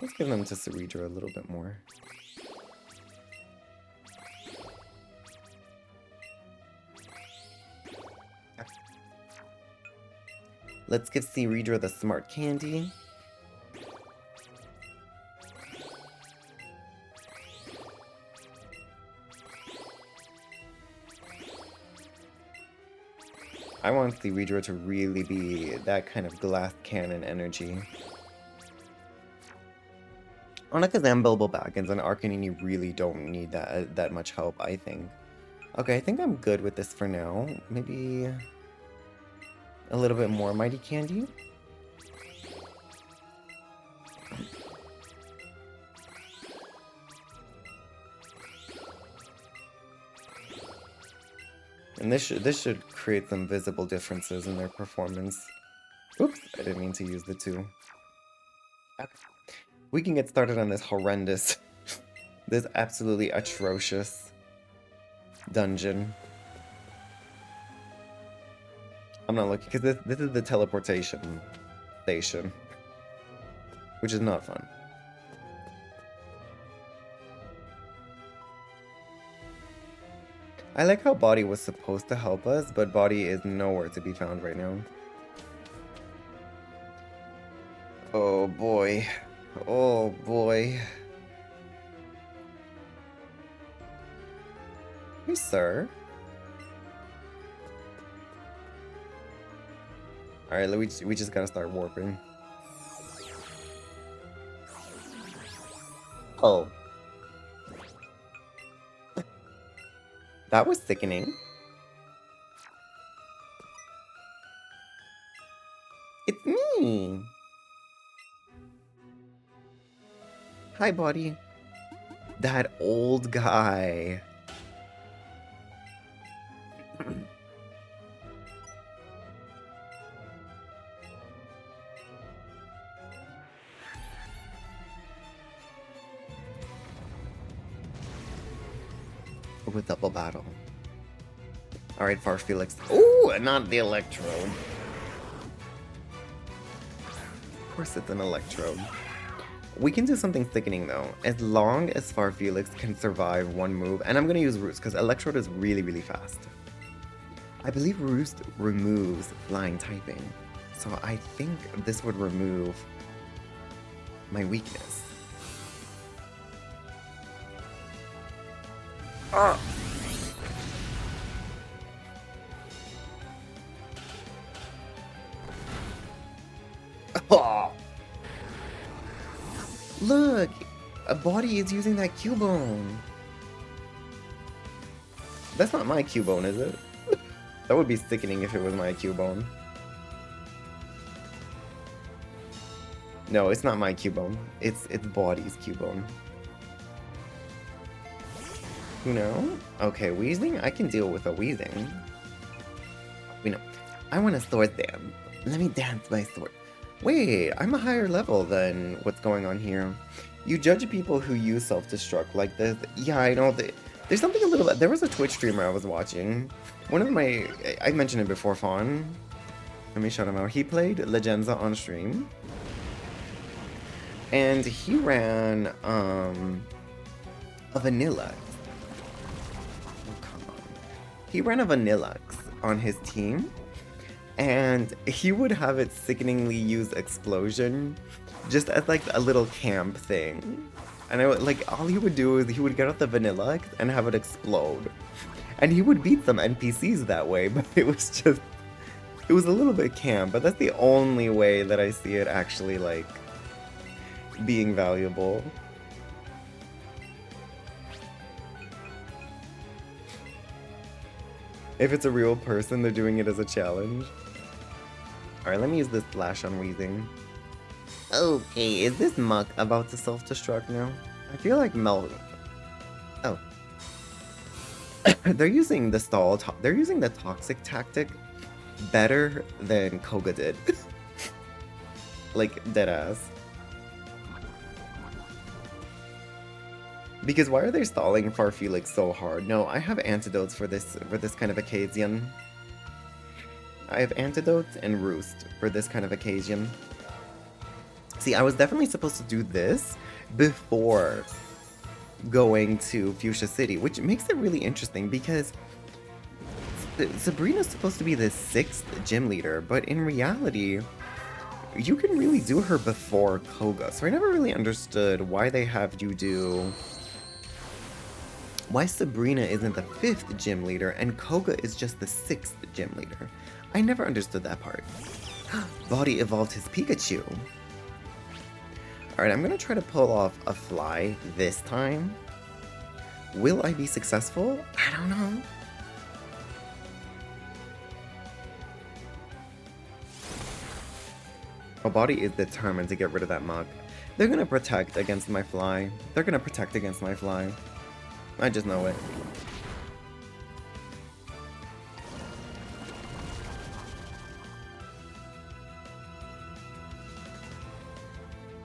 Let's give them to Seridra a little bit more. Let's give Seridra the Smart Candy. I want Seridra to really be that kind of glass cannon energy. Alakazam, Bilbo Baggins, and Arcanini really don't need that much help, I think. Okay, I think I'm good with this for now. Maybe a little bit more Mighty Candy. And this should create some visible differences in their performance. Oops, I didn't mean to use the 2. Okay. We can get started on this horrendous, this absolutely atrocious dungeon. I'm not looking, because this is the teleportation station, which is not fun. I like how Body was supposed to help us, but Body is nowhere to be found right now. Oh boy. Oh boy. Hey, sir. Alright, we just gotta start warping. Oh. That was sickening. It's me! Hi, Body. That old guy. With double battle. Alright, Farfelix. Ooh, not the Electro. course it's an Electrode. We can do something thickening though, as long as Farfelix can survive one move, and I'm gonna use Roost because Electrode is really, really fast. I believe Roost removes flying typing, so I think this would remove my weakness. Ah! Oh! Look! A body is using that Cubone! That's not my Cubone, is it? That would be sickening if it was my Cubone. No, it's not my Cubone. It's body's Cubone. You know? Okay, Wheezing? I can deal with a Wheezing. You know, I want a sword dance. Let me dance my sword. Wait, I'm a higher level than what's going on here. You judge people who use self-destruct like this. Yeah, I know that. There's something a little bit. There was a Twitch streamer I was watching. One of my. I mentioned it before, Fawn. Let me shout him out. He played Legenza on stream. And he ran a Vanilla. Oh, come on. He ran a Vanillux on his team. And he would have it sickeningly use Explosion just as like a little camp thing. And I would, like, all he would do is he would get out the Vanilla and have it explode. And he would beat some NPCs that way, but it was a little bit camp, but that's the only way that I see it actually, like, being valuable. If it's a real person, they're doing it as a challenge. Alright, let me use this Slash on Wheezing. Okay, is this Muck about to self-destruct now? I feel like Mel... Oh. They're using the stall... They're using the toxic tactic better than Koga did. Like, deadass. Because why are they stalling Farfelix so hard? No, I have antidotes for this kind of occasion. I have antidotes and Roost for this kind of occasion. See, I was definitely supposed to do this before going to Fuchsia City, which makes it really interesting because Sabrina's supposed to be the 6th gym leader, but in reality, you can really do her before Koga. So I never really understood why they have you do... Why Sabrina isn't the 5th gym leader and Koga is just the 6th gym leader. I never understood that part. Body evolved his Pikachu. Alright, I'm gonna try to pull off a fly this time. Will I be successful? I don't know. My body is determined to get rid of that mug. They're gonna protect against my fly. They're gonna protect against my fly. I just know it.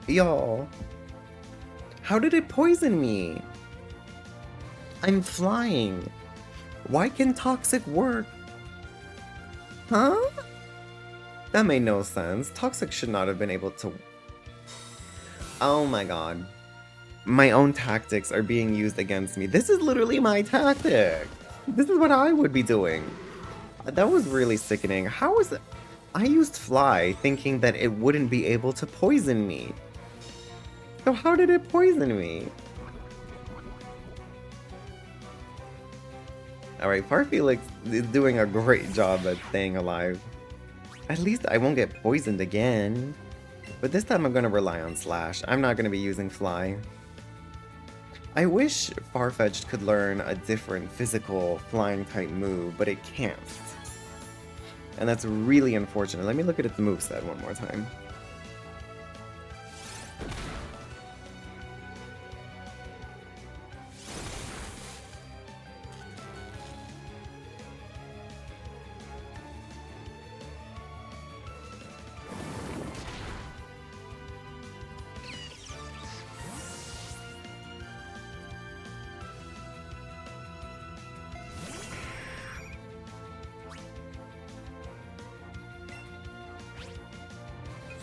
Y'all. How did it poison me? I'm flying. Why can toxic work? Huh? That made no sense. Toxic should not have been able to... Oh my god. My own tactics are being used against me. This is literally my tactic. This is what I would be doing. That was really sickening. How is it? I used Fly thinking that it wouldn't be able to poison me. So how did it poison me? Alright, Farfelix is doing a great job at staying alive. At least I won't get poisoned again. But this time I'm going to rely on Slash. I'm not going to be using Fly. I wish Farfetch'd could learn a different physical flying type move, but it can't. And that's really unfortunate. Let me look at its moveset one more time.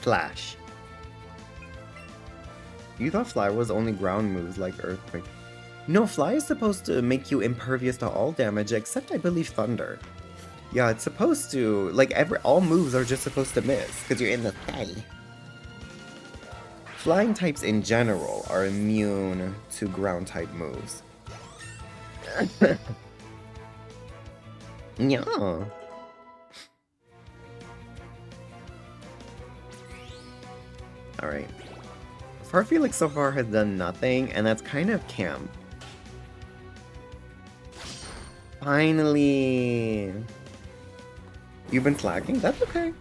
Slash. You thought Fly was only ground moves like Earthquake. No, Fly is supposed to make you impervious to all damage except I believe Thunder. Yeah, it's supposed to, like all moves are just supposed to miss because you're in the sky. Flying types in general are immune to ground type moves. Yeah. Alright. Farfelix so far has done nothing, and that's kind of camp. Finally! You've been slacking? That's okay.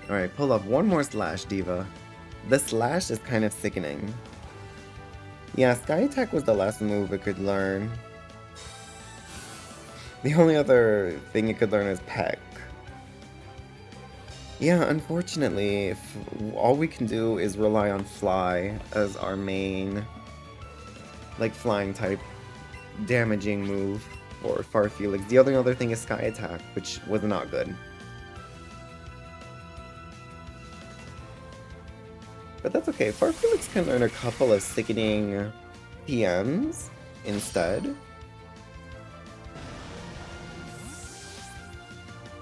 Alright, pull up one more slash, Diva. The slash is kind of sickening. Yeah, Sky Attack was the last move it could learn. The only other thing it could learn is Peck. Yeah, unfortunately, all we can do is rely on Fly as our main, like, flying type damaging move for Farfelix. The only other thing is Sky Attack, which was not good. But that's okay, Farfelix can learn a couple of sickening PMs instead.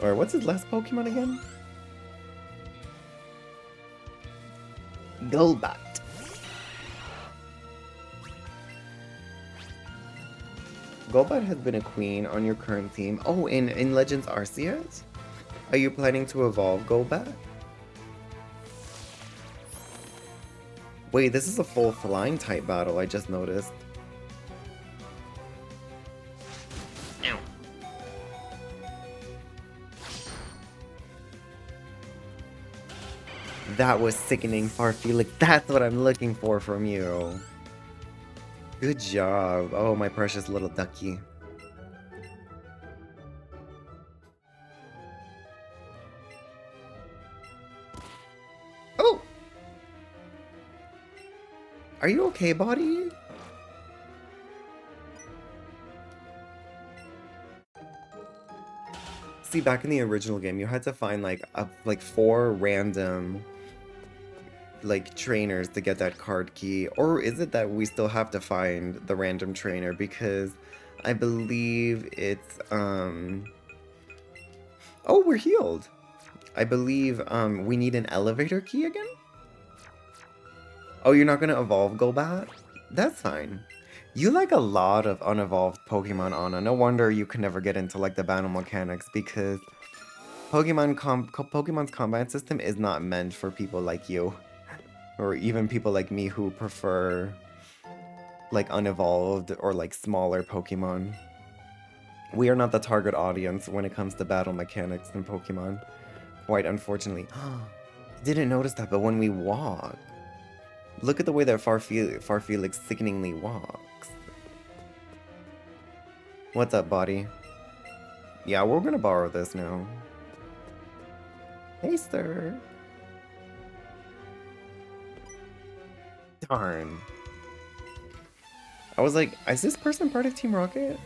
Or what's his last Pokemon again? Golbat. Golbat has been a queen on your current team. Oh, in Legends Arceus? Are you planning to evolve Golbat? Wait, this is a full flying type battle, I just noticed. Ow. That was sickening, Farfelix. That's what I'm looking for from you. Good job. Oh, my precious little ducky. Oh! Are you okay, buddy? See, back in the original game, you had to find like 4 random like trainers to get that card key, or is it that we still have to find the random trainer? Because I believe it's oh, we're healed. I believe we need an elevator key again. Oh, you're not gonna evolve Golbat? That's fine. You like a lot of unevolved Pokemon, Anna. No wonder you can never get into like the battle mechanics, because Pokemon's combat system is not meant for people like you. Or even people like me who prefer like unevolved or like smaller Pokemon. We are not the target audience when it comes to battle mechanics in Pokemon. Quite unfortunately. Didn't notice that, but when we walk, look at the way that Farfelix sickeningly walks. What's up, buddy? Yeah, we're gonna borrow this now. Hey, sir. Darn. I was like, is this person part of Team Rocket?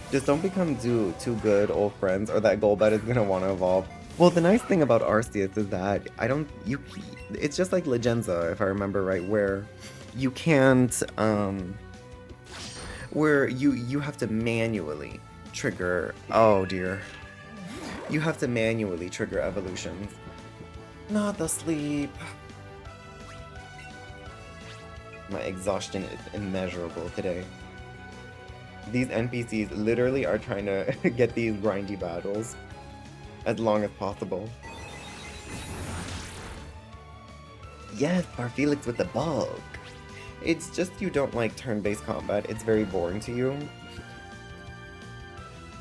Just don't become too good old friends, or that Golbat is gonna want to evolve. Well, the nice thing about Arceus is that it's just like Legenza, if I remember right, where you can't, where you have to manually trigger, oh dear. You have to manually trigger evolutions. Not the sleep. My exhaustion is immeasurable today. These NPCs literally are trying to get these grindy battles as long as possible. Yes, Farfelix with the bulk. It's just you don't like turn-based combat. It's very boring to you.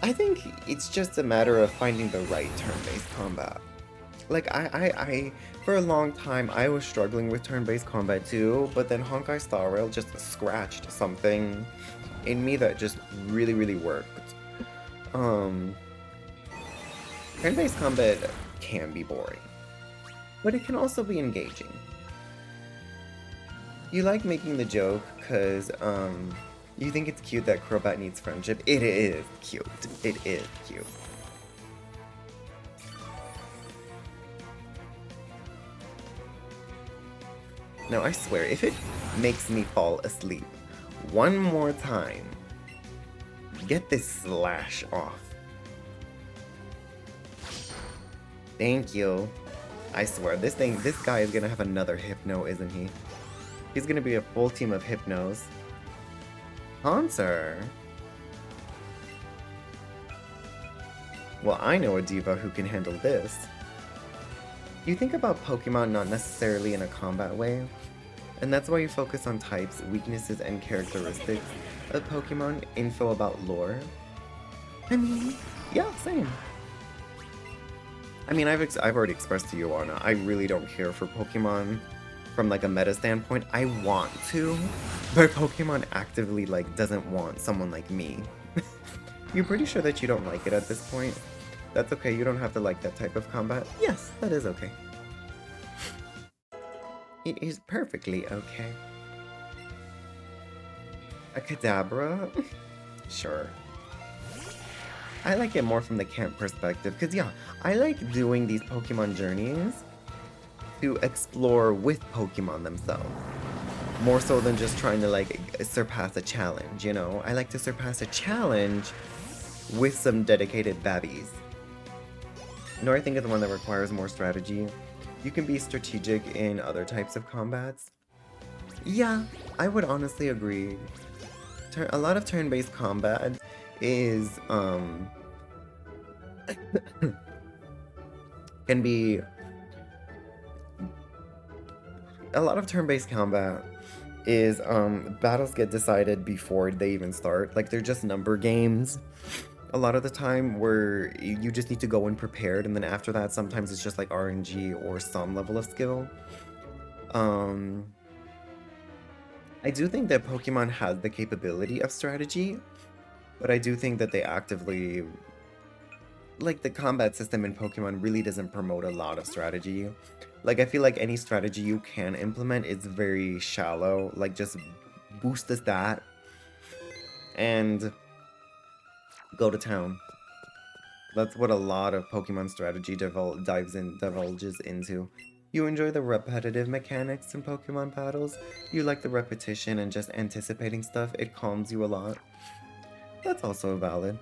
I think it's just a matter of finding the right turn-based combat. Like, I for a long time, I was struggling with turn-based combat too, but then Honkai Star Rail just scratched something in me that just really, really worked. Turn-based combat can be boring, but it can also be engaging. You like making the joke, cause, You think it's cute that Crobat needs friendship? It is cute. It is cute. Now, I swear, if it makes me fall asleep one more time, get this slash off. Thank you. I swear, this guy is gonna have another Hypno, isn't he? He's gonna be a full team of Hypnos. Haunter? Well, I know a diva who can handle this. You think about Pokemon not necessarily in a combat way, and that's why you focus on types, weaknesses, and characteristics of Pokemon, info about lore. I mean, yeah, same. I mean, I've already expressed to you, Anna, I really don't care for Pokemon from like a meta standpoint. I want to, but Pokemon actively like doesn't want someone like me. You're pretty sure that you don't like it at this point? That's okay, you don't have to like that type of combat. Yes, that is okay. It is perfectly okay. A Kadabra? Sure. I like it more from the camp perspective, because yeah, I like doing these Pokemon journeys to explore with Pokemon themselves. More so than just trying to like surpass a challenge, you know? I like to surpass a challenge with some dedicated babbies. Nor I think is the one that requires more strategy. You can be strategic in other types of combats. Yeah, I would honestly agree. A lot of turn-based combat is, can be... A lot of turn-based combat is, battles get decided before they even start. Like, they're just number games. A lot of the time where you just need to go in prepared, and then after that sometimes it's just like RNG or some level of skill. I do think that Pokemon has the capability of strategy, but I do think that they actively, like, the combat system in Pokemon really doesn't promote a lot of strategy. Like, I feel like any strategy you can implement is very shallow, like just boost the stat and go to town. That's what a lot of Pokemon strategy divulges into. You enjoy the repetitive mechanics in Pokemon battles. You like the repetition and just anticipating stuff. It calms you a lot. That's also valid.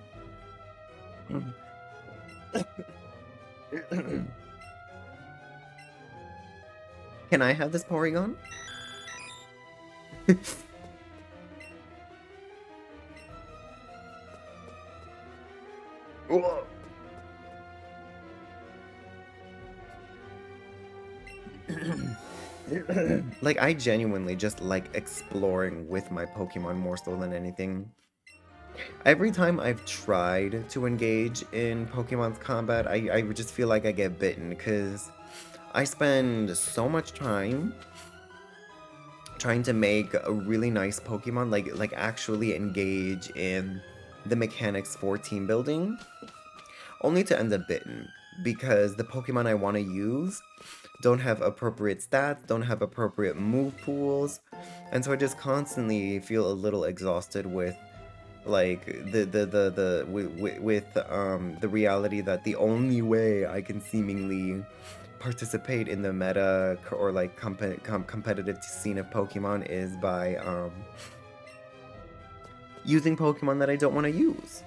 Can I have this Porygon? Whoa. Like, I genuinely just like exploring with my Pokemon more so than anything. Every time I've tried to engage in Pokemon's combat, I just feel like I get bitten because I spend so much time trying to make a really nice Pokemon, like actually engage in the mechanics for team building, only to end up bitten because the Pokemon I want to use don't have appropriate stats, don't have appropriate move pools, and so I just constantly feel a little exhausted with like the reality that the only way I can seemingly participate in the meta or like competitive scene of Pokemon is by using Pokemon that I don't want to use.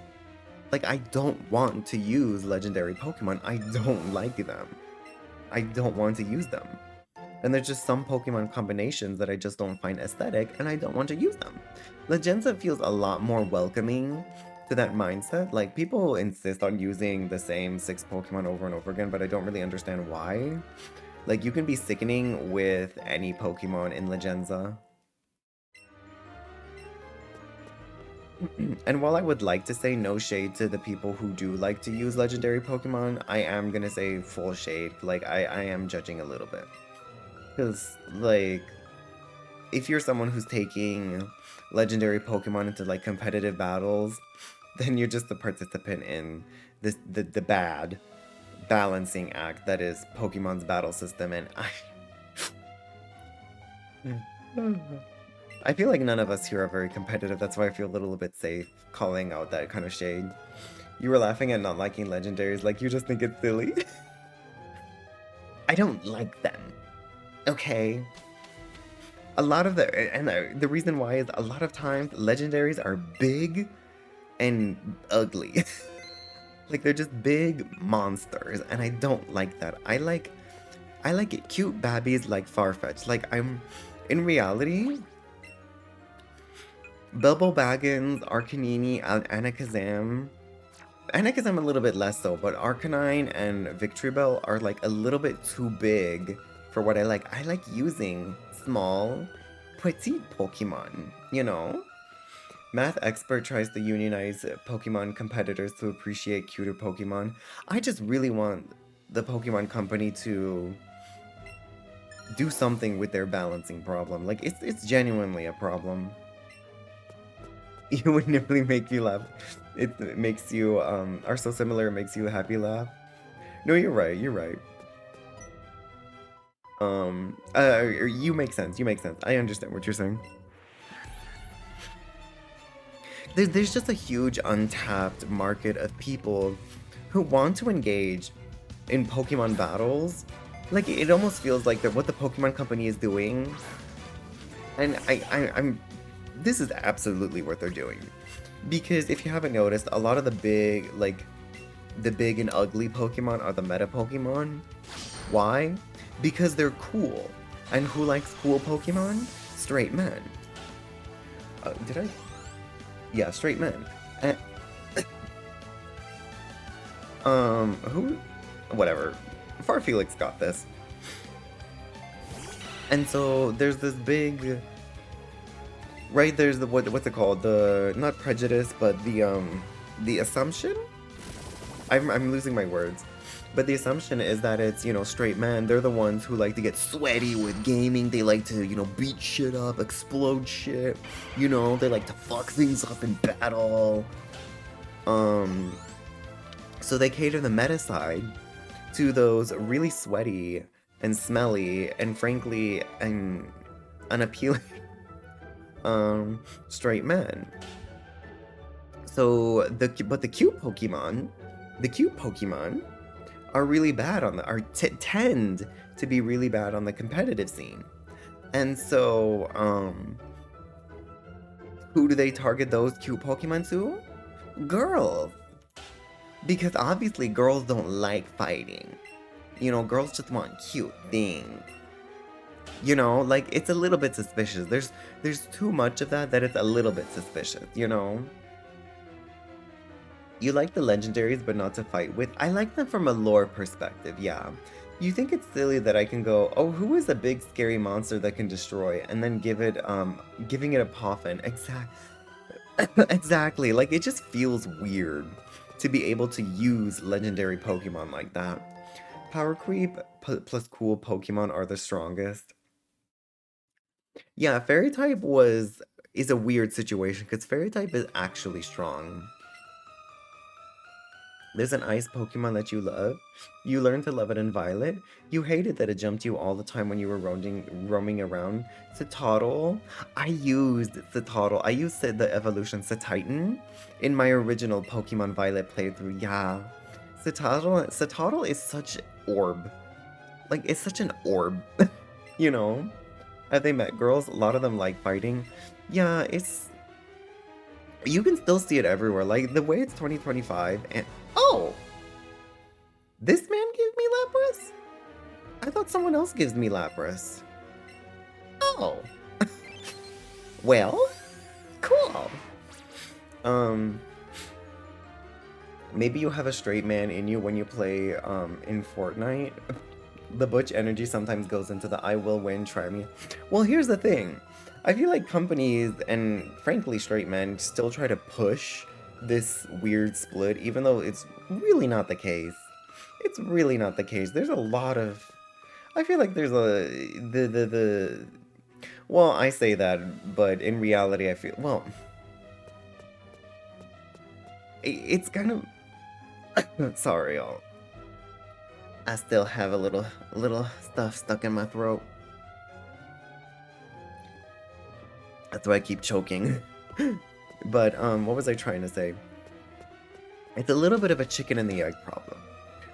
Like, I don't want to use legendary Pokemon. I don't like them. I don't want to use them. And there's just some Pokemon combinations that I just don't find aesthetic, and I don't want to use them. Legenza feels a lot more welcoming to that mindset. Like, people insist on using the same 6 Pokemon over and over again, but I don't really understand why. Like, you can be sickening with any Pokemon in Legenza. And while I would like to say no shade to the people who do like to use legendary Pokemon, I am gonna say full shade. Like, I am judging a little bit. Because, like, if you're someone who's taking legendary Pokemon into, like, competitive battles, then you're just the participant in this, the bad balancing act that is Pokemon's battle system, and I feel like none of us here are very competitive. That's why I feel a little bit safe calling out that kind of shade. You were laughing at not liking legendaries, like you just think it's silly. I don't like them. Okay. A lot of the reason why is a lot of times legendaries are big and ugly. Like they're just big monsters, and I don't like that. I like it cute babbies like Farfetch. Like in reality, Bilbo Baggins, Arcanini, Anna-Kazam. Anna-Kazam a little bit less so, but Arcanine and Victreebel are like a little bit too big for what I like. I like using small, petite Pokemon, you know? Math Expert tries to unionize Pokemon competitors to appreciate cuter Pokemon. I just really want the Pokemon Company to do something with their balancing problem. Like, it's genuinely a problem. It would nearly make you laugh. It makes you, are so similar, it makes you happy laugh. No, you're right, you're right. You make sense, you make sense. I understand what you're saying. There's just a huge untapped market of people who want to engage in Pokemon battles. Like, it almost feels like that what the Pokemon Company is doing, and I'm this is absolutely what they're doing. Because if you haven't noticed, a lot of the big and ugly Pokemon are the meta Pokemon. Why? Because they're cool. And who likes cool Pokemon? Straight men. Did I? Yeah, straight men. Who? Whatever. Farfelix got this. And so there's this big, right? There's the what's it called? The not prejudice, but the assumption. I'm losing my words, but the assumption is that it's, you know, straight men. They're the ones who like to get sweaty with gaming. They like to, you know, beat shit up, explode shit. You know, they like to fuck things up in battle. So they cater the meta side to those really sweaty and smelly and frankly and unappealing straight men. So the cute Pokemon are really bad on tend to be really bad on the competitive scene. And so who do they target those cute Pokemon to? Girls. Because obviously girls don't like fighting. You know, girls just want cute things. You know, like, it's a little bit suspicious. There's too much of that it's a little bit suspicious, you know? You like the legendaries, but not to fight with? I like them from a lore perspective, yeah. You think it's silly that I can go, oh, who is a big scary monster that can destroy, and then giving it a Poffin. Exactly, like, it just feels weird to be able to use legendary Pokemon like that. Power creep plus cool Pokemon are the strongest. Yeah, Fairy type is a weird situation because Fairy type is actually strong. There's an ice Pokemon that you love. You learn to love it in Violet. You hated that it jumped you all the time when you were roaming around. Citadel. I used Citadel. I used the evolution Cititan in my original Pokemon Violet playthrough. Yeah. Citadel is such orb. Like, it's such an orb. You know? Have they met girls? A lot of them like fighting. Yeah, it's... You can still see it everywhere. Like, the way it's 2025 and... Oh! This man gave me Lapras? I thought someone else gives me Lapras. Oh. Well, cool. Maybe you have a straight man in you when you play, in Fortnite. The butch energy sometimes goes into the I will win, try me. Well, here's the thing. I feel like companies and frankly straight men still try to push this weird split, even though it's really not the case. It's really not the case. There's a lot of... I feel like there's a... Well, I say that, but in reality I feel... Well... It's kind of... Sorry, y'all. I still have a little stuff stuck in my throat. That's why I keep choking. But what was I trying to say? It's a little bit of a chicken and the egg problem,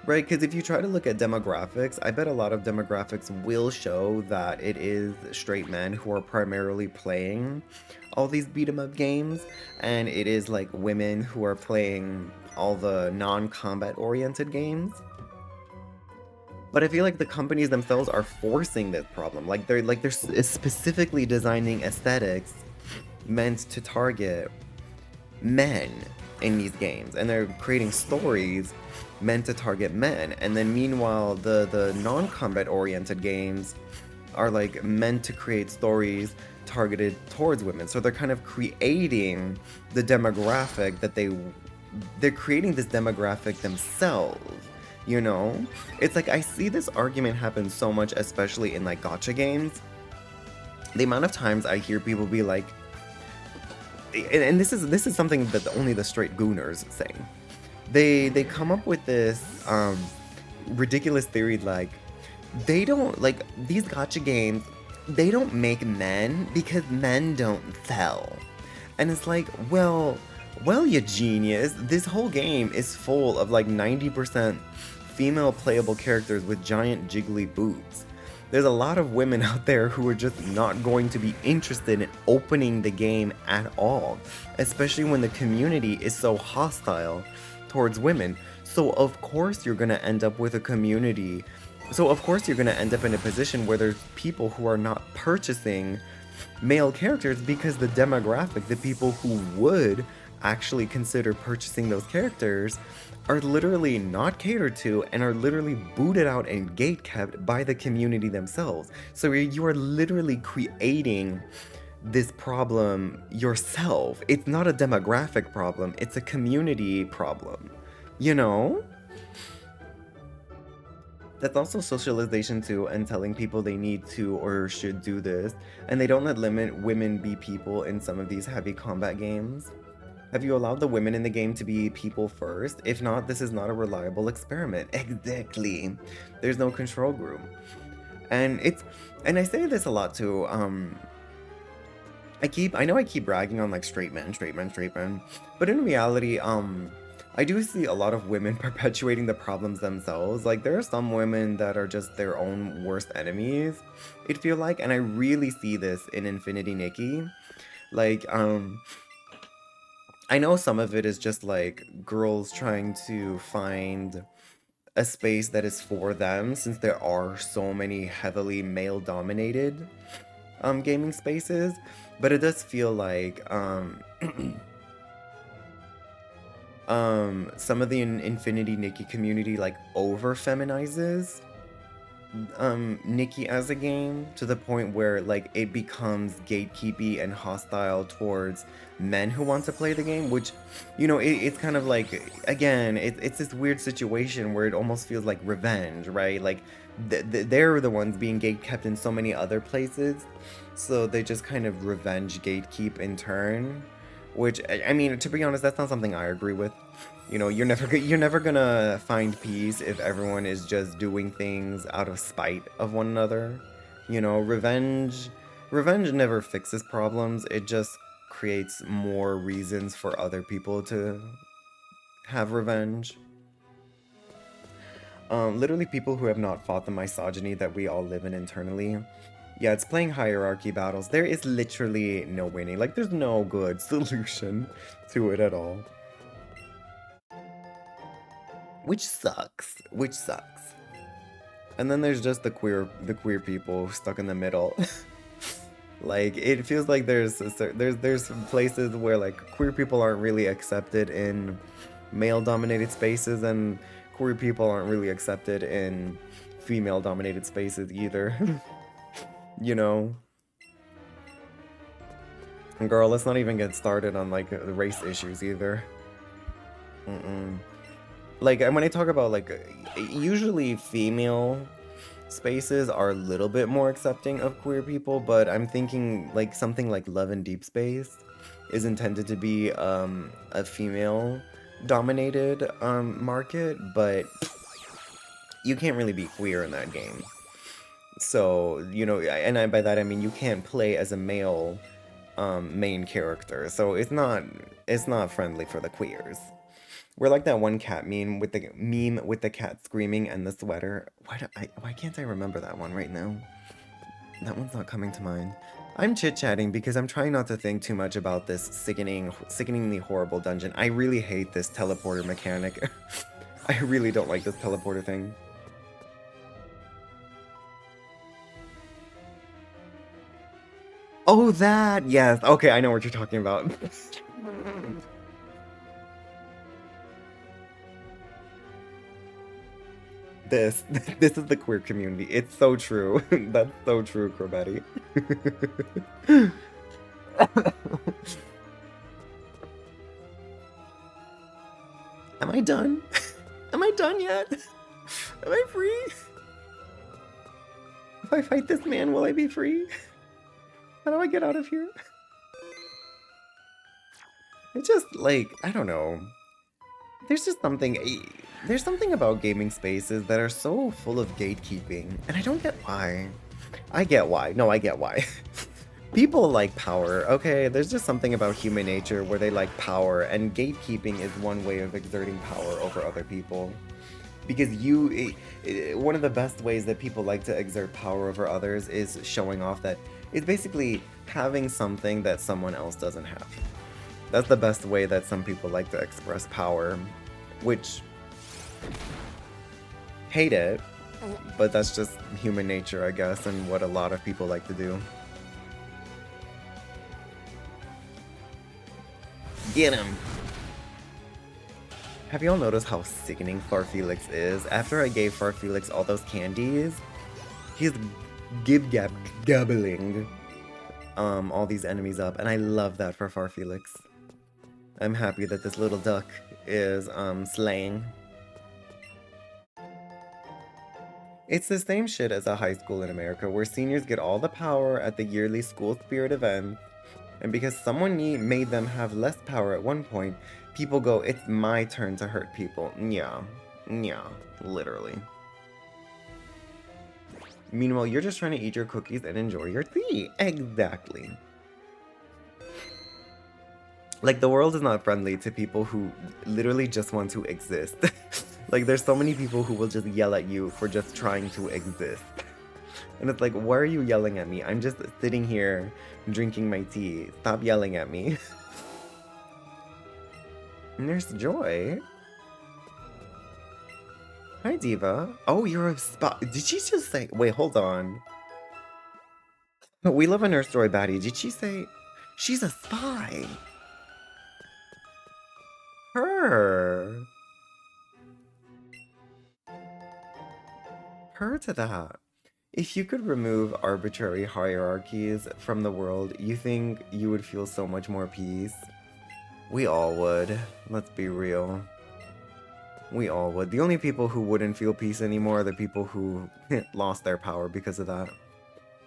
right? Because if you try to look at demographics, I bet a lot of demographics will show that it is straight men who are primarily playing all these beat 'em up games, and it is like women who are playing all the non-combat oriented games. But I feel like the companies themselves are forcing this problem. They're specifically designing aesthetics meant to target men in these games, and they're creating stories meant to target men. And then meanwhile, the non-combat oriented games are like meant to create stories targeted towards women. So they're kind of creating the demographic that they're creating this demographic themselves. You know, it's like I see this argument happen so much, especially in like gacha games. The amount of times I hear people be like, and this is something that only the straight gooners say. They come up with this ridiculous theory like they don't like these gacha games. They don't make men because men don't sell, and it's like, well, you genius. This whole game is full of like 90% female playable characters with giant jiggly boobs. There's a lot of women out there who are just not going to be interested in opening the game at all, especially when the community is so hostile towards women. So of course you're going to end up with a community. So of course you're going to end up in a position where there's people who are not purchasing male characters because the demographic, the people who would actually consider purchasing those characters, are literally not catered to and are literally booted out and gatekept by the community themselves. So you are literally creating this problem yourself. It's not a demographic problem, it's a community problem. You know? That's also socialization too, and telling people they need to or should do this, and they don't let women be people in some of these heavy combat games. Have you allowed the women in the game to be people first? If not, this is not a reliable experiment. Exactly. There's no control group. And I say this a lot too, I know I keep bragging on like straight men, but in reality, I do see a lot of women perpetuating the problems themselves. Like there are some women that are just their own worst enemies, it feel like, and I really see this in Infinity Nikki. Like, I know some of it is just like girls trying to find a space that is for them, since there are so many heavily male dominated gaming spaces, but it does feel like some of the Infinity Nikki community like over feminizes Nikki as a game to the point where like it becomes gatekeepy and hostile towards men who want to play the game, which, you know, it's kind of like, again, it's this weird situation where it almost feels like revenge, right? Like they're the ones being gatekept in so many other places, so they just kind of revenge gatekeep in turn, which, I mean, to be honest, that's not something I agree with. You know, you're never gonna find peace if everyone is just doing things out of spite of one another. You know, revenge never fixes problems. It just creates more reasons for other people to have revenge. Literally people who have not fought the misogyny that we all live in internally. Yeah, it's playing hierarchy battles. There is literally no winning. Like, there's no good solution to it at all. Which sucks. And then there's just the queer people stuck in the middle. Like, it feels like there's places where like queer people aren't really accepted in male dominated spaces, and queer people aren't really accepted in female dominated spaces either. You know? And girl, let's not even get started on like the race issues either. Like, and when I talk about like, usually female spaces are a little bit more accepting of queer people, but I'm thinking like something like Love and Deep Space is intended to be a female dominated market, but you can't really be queer in that game. So, you know, and by that I mean you can't play as a male main character, so it's not friendly for the queers. We're like that one cat meme with the cat screaming and the sweater. Why can't I remember that one right now? That one's not coming to mind. I'm chit-chatting because I'm trying not to think too much about this sickeningly horrible dungeon. I really hate this teleporter mechanic. I really don't like this teleporter thing. Oh, that! Yes. Okay, I know what you're talking about. This this is the queer community. It's so true. That's so true, Crobetti. Am I done? Am I done yet? Am I free? If I fight this man, will I be free? How do I get out of here? It's just like, I don't know. There's just something, there's something about gaming spaces that are so full of gatekeeping, and I don't get why. I get why. No, I get why. People like power, okay? There's just something about human nature where they like power, and gatekeeping is one way of exerting power over other people. Because one of the best ways that people like to exert power over others is showing off that it's basically having something that someone else doesn't have. That's the best way that some people like to express power, which, hate it, but that's just human nature, I guess, and what a lot of people like to do. Get him! Have y'all noticed how sickening Farfelix is? After I gave Farfelix all those candies, he's gobbling all these enemies up, and I love that for Farfelix. I'm happy that this little duck is slaying. It's the same shit as a high school in America, where seniors get all the power at the yearly school spirit event, and because someone made them have less power at one point, people go, it's my turn to hurt people. Yeah, literally. Meanwhile, you're just trying to eat your cookies and enjoy your tea. Exactly. Like, the world is not friendly to people who literally just want to exist. Like, there's so many people who will just yell at you for just trying to exist. And it's like, why are you yelling at me? I'm just sitting here drinking my tea. Stop yelling at me. And there's Joy. Hi, Diva. Oh, you're a spy. Did she just say... Wait, hold on. We love a Nurse Joy baddie. Did she say... She's a spy? Her to that. If you could remove arbitrary hierarchies from the world, you think you would feel so much more peace? We all would. Let's be real. We all would. The only people who wouldn't feel peace anymore are the people who lost their power because of that.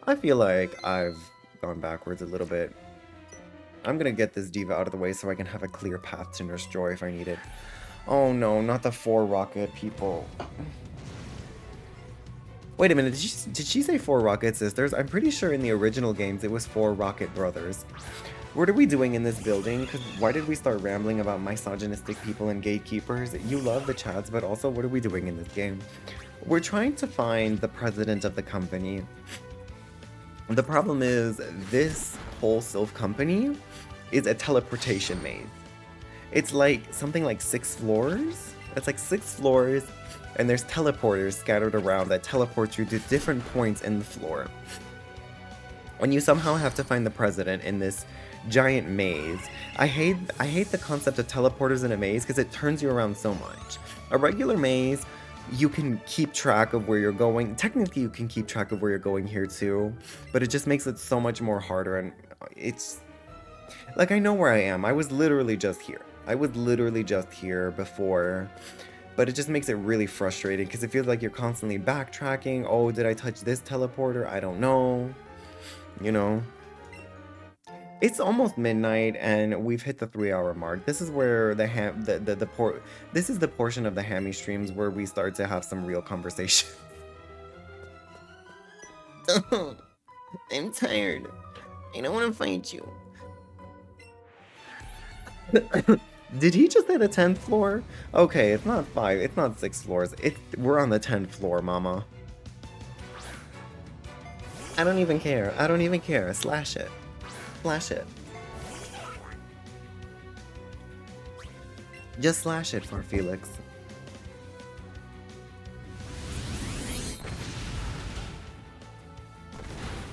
I feel like I've gone backwards a little bit. I'm gonna get this diva out of the way so I can have a clear path to Nurse Joy if I need it. Oh no, not the 4 rocket people. Wait a minute, did she say 4 rocket sisters? I'm pretty sure in the original games it was 4 rocket brothers. What are we doing in this building? Cause why did we start rambling about misogynistic people and gatekeepers? You love the chads, but also what are we doing in this game? We're trying to find the president of the company. The problem is, this whole Silph company is a teleportation maze. It's like something like 6 floors. It's like 6 floors, and there's teleporters scattered around that teleport you to different points in the floor. And you somehow have to find the president in this giant maze. I hate the concept of teleporters in a maze because it turns you around so much. A regular maze, you can keep track of where you're going. Technically, you can keep track of where you're going here too, but it just makes it so much more harder, and it's... Like, I know where I am. I was literally just here. Before, but it just makes it really frustrating because it feels like you're constantly backtracking. Oh, did I touch this teleporter? I don't know. You know? It's almost midnight and we've hit the 3-hour mark. This is where this is the portion of the Hammy streams where we start to have some real conversation. I'm tired. I don't want to fight you. Did he just say the 10th floor? Okay, it's not 5, it's not 6 floors. We're on the 10th floor, mama. I don't even care. I don't even care. Slash it. Slash it. Just slash it for Felix.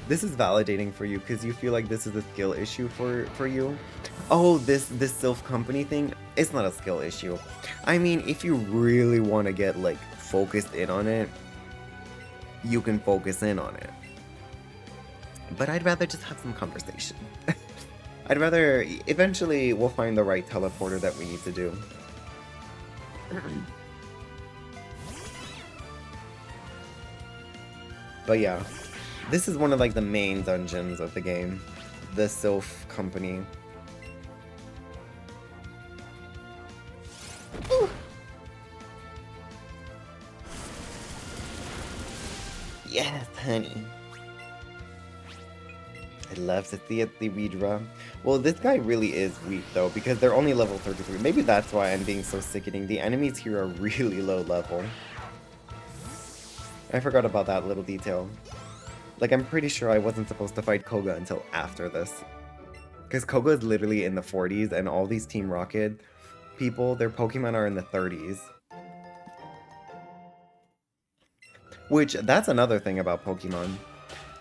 This is validating for you because you feel like this is a skill issue for you. Oh, this Silph company thing, it's not a skill issue. I mean, if you really want to get like focused in on it, you can focus in on it. But I'd rather just have some conversation. I'd rather, eventually we'll find the right teleporter that we need to do. But yeah, this is one of like the main dungeons of the game. The Silph company. Ooh. Yes, honey. I'd love to see it, the Widra. Well, this guy really is weak, though, because they're only level 33. Maybe that's why I'm being so sickening. The enemies here are really low level. I forgot about that little detail. Like, I'm pretty sure I wasn't supposed to fight Koga until after this. Because Koga is literally in the 40s, and all these Team Rocket people, their Pokemon are in the 30s. Which, that's another thing about Pokemon.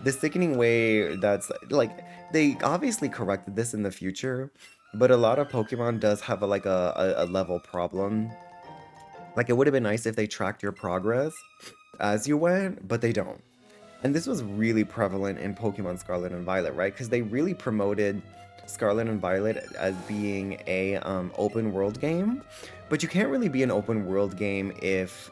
The sickening way that's, like, they obviously corrected this in the future, but a lot of Pokemon does have a level problem. Like, it would have been nice if they tracked your progress as you went, but they don't. And this was really prevalent in Pokemon Scarlet and Violet, right? Because they really promoted Scarlet and Violet as being a open world game, but you can't really be an open world game if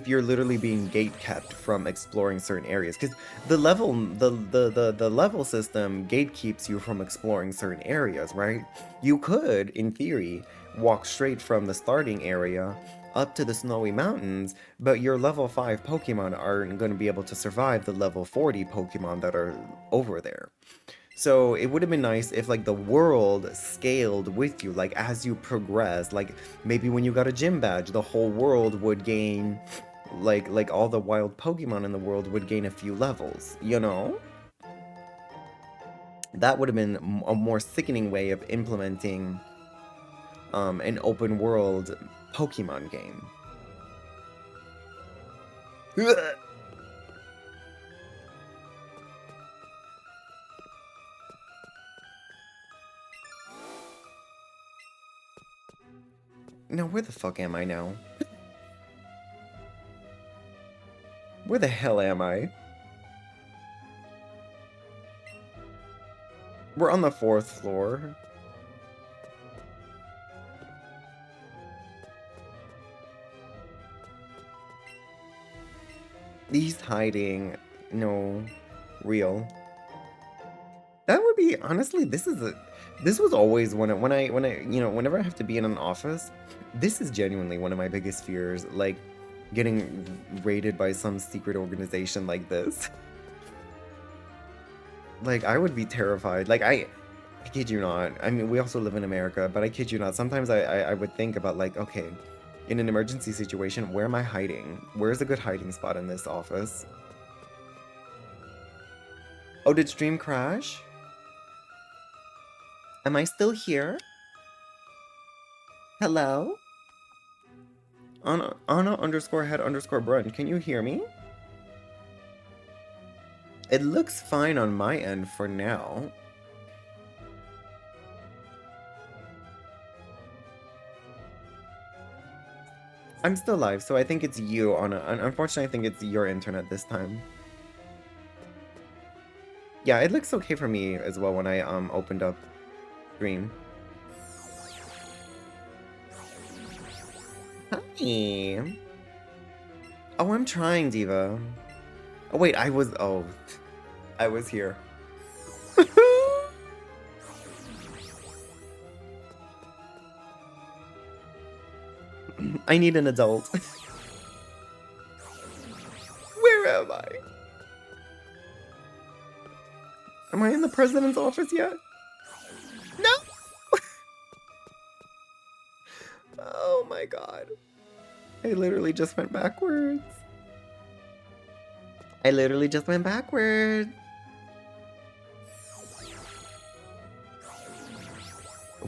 you're literally being gate-kept from exploring certain areas, because the level system gatekeeps you from exploring certain areas, right? You could, in theory, walk straight from the starting area up to the snowy mountains, but your level 5 Pokemon aren't going to be able to survive the level 40 Pokemon that are over there. So it would have been nice if like the world scaled with you, like as you progress, like maybe when you got a gym badge, the whole world would gain, like all the wild Pokemon in the world would gain a few levels, you know? That would have been a more sickening way of implementing an open world Pokemon game. Now, where the fuck am I now? Where the hell am I? We're on the 4th floor. He's hiding. No. Real. That would be, honestly, this was always whenever I have to be in an office, this is genuinely one of my biggest fears, like getting raided by some secret organization like this. Like, I would be terrified. Like, I kid you not. I mean, we also live in America, but I kid you not. Sometimes I would think about, like, okay, in an emergency situation, where am I hiding? Where's a good hiding spot in this office? Oh, did stream crash? Am I still here? Hello? Anna underscore head underscore brun, can you hear me? It looks fine on my end for now. I'm still live, so I think it's you, Anna. Unfortunately, I think it's your internet this time. Yeah, it looks okay for me as well when I opened up stream. Hi. Oh, I'm trying, Diva. Oh wait, I was here. I need an adult. Where am I? Am I in the president's office yet? my god. I literally just went backwards. I literally just went backwards.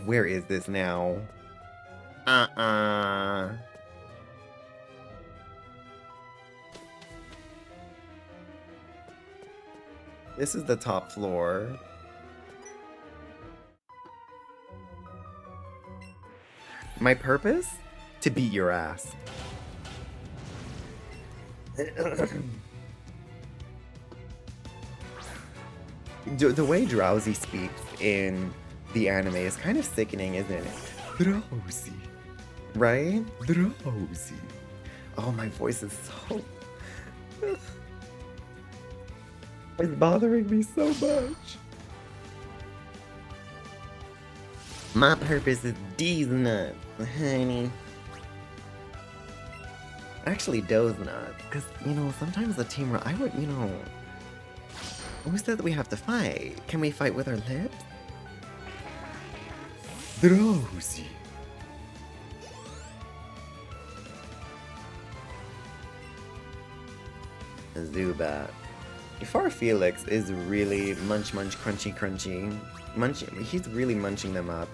Where is this now? This is the top floor. My purpose? To beat your ass. The way Drowsy speaks in the anime is kind of sickening, isn't it? Drowsy. Right? Drowsy. Oh, my voice is so... It's bothering me so much. My purpose is these nuts, honey. Actually, those nuts. Because, you know, sometimes the team... I would, you know... Who said that we have to fight? Can we fight with our lips? Drowsy. Zubat. Felix is really munch crunchy crunchy. He's really munching them up.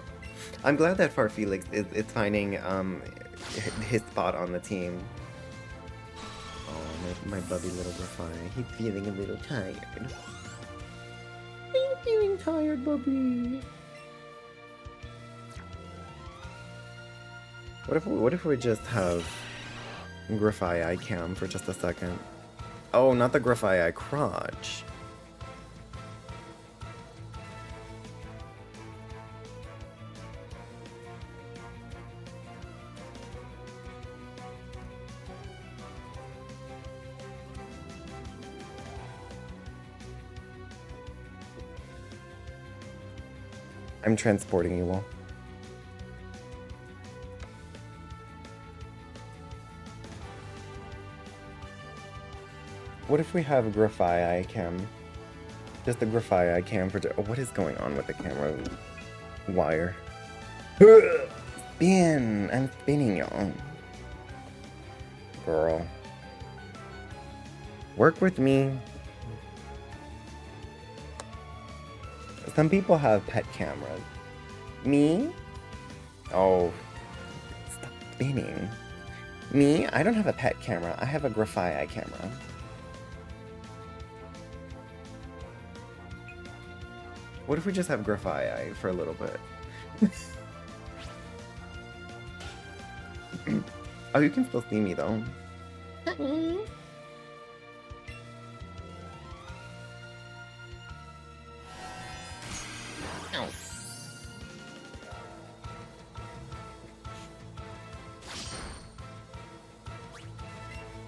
I'm glad that Felix is finding his spot on the team. Oh, my bubby little Grafai. He's feeling a little tired. I'm feeling tired, bubby. What if we just have Grafai Cam for just a second? Oh, not the Grafai crotch. I'm transporting you all. What if we have a Grafai cam? Just the Grafai cam for... Oh, what is going on with the camera wire? Spin! I'm spinning, y'all. Girl. Work with me. Some people have pet cameras. Me? Oh. Stop spinning. Me? I don't have a pet camera. I have a Grafai camera. What if we just have Grafai for a little bit? Oh, you can still see me though.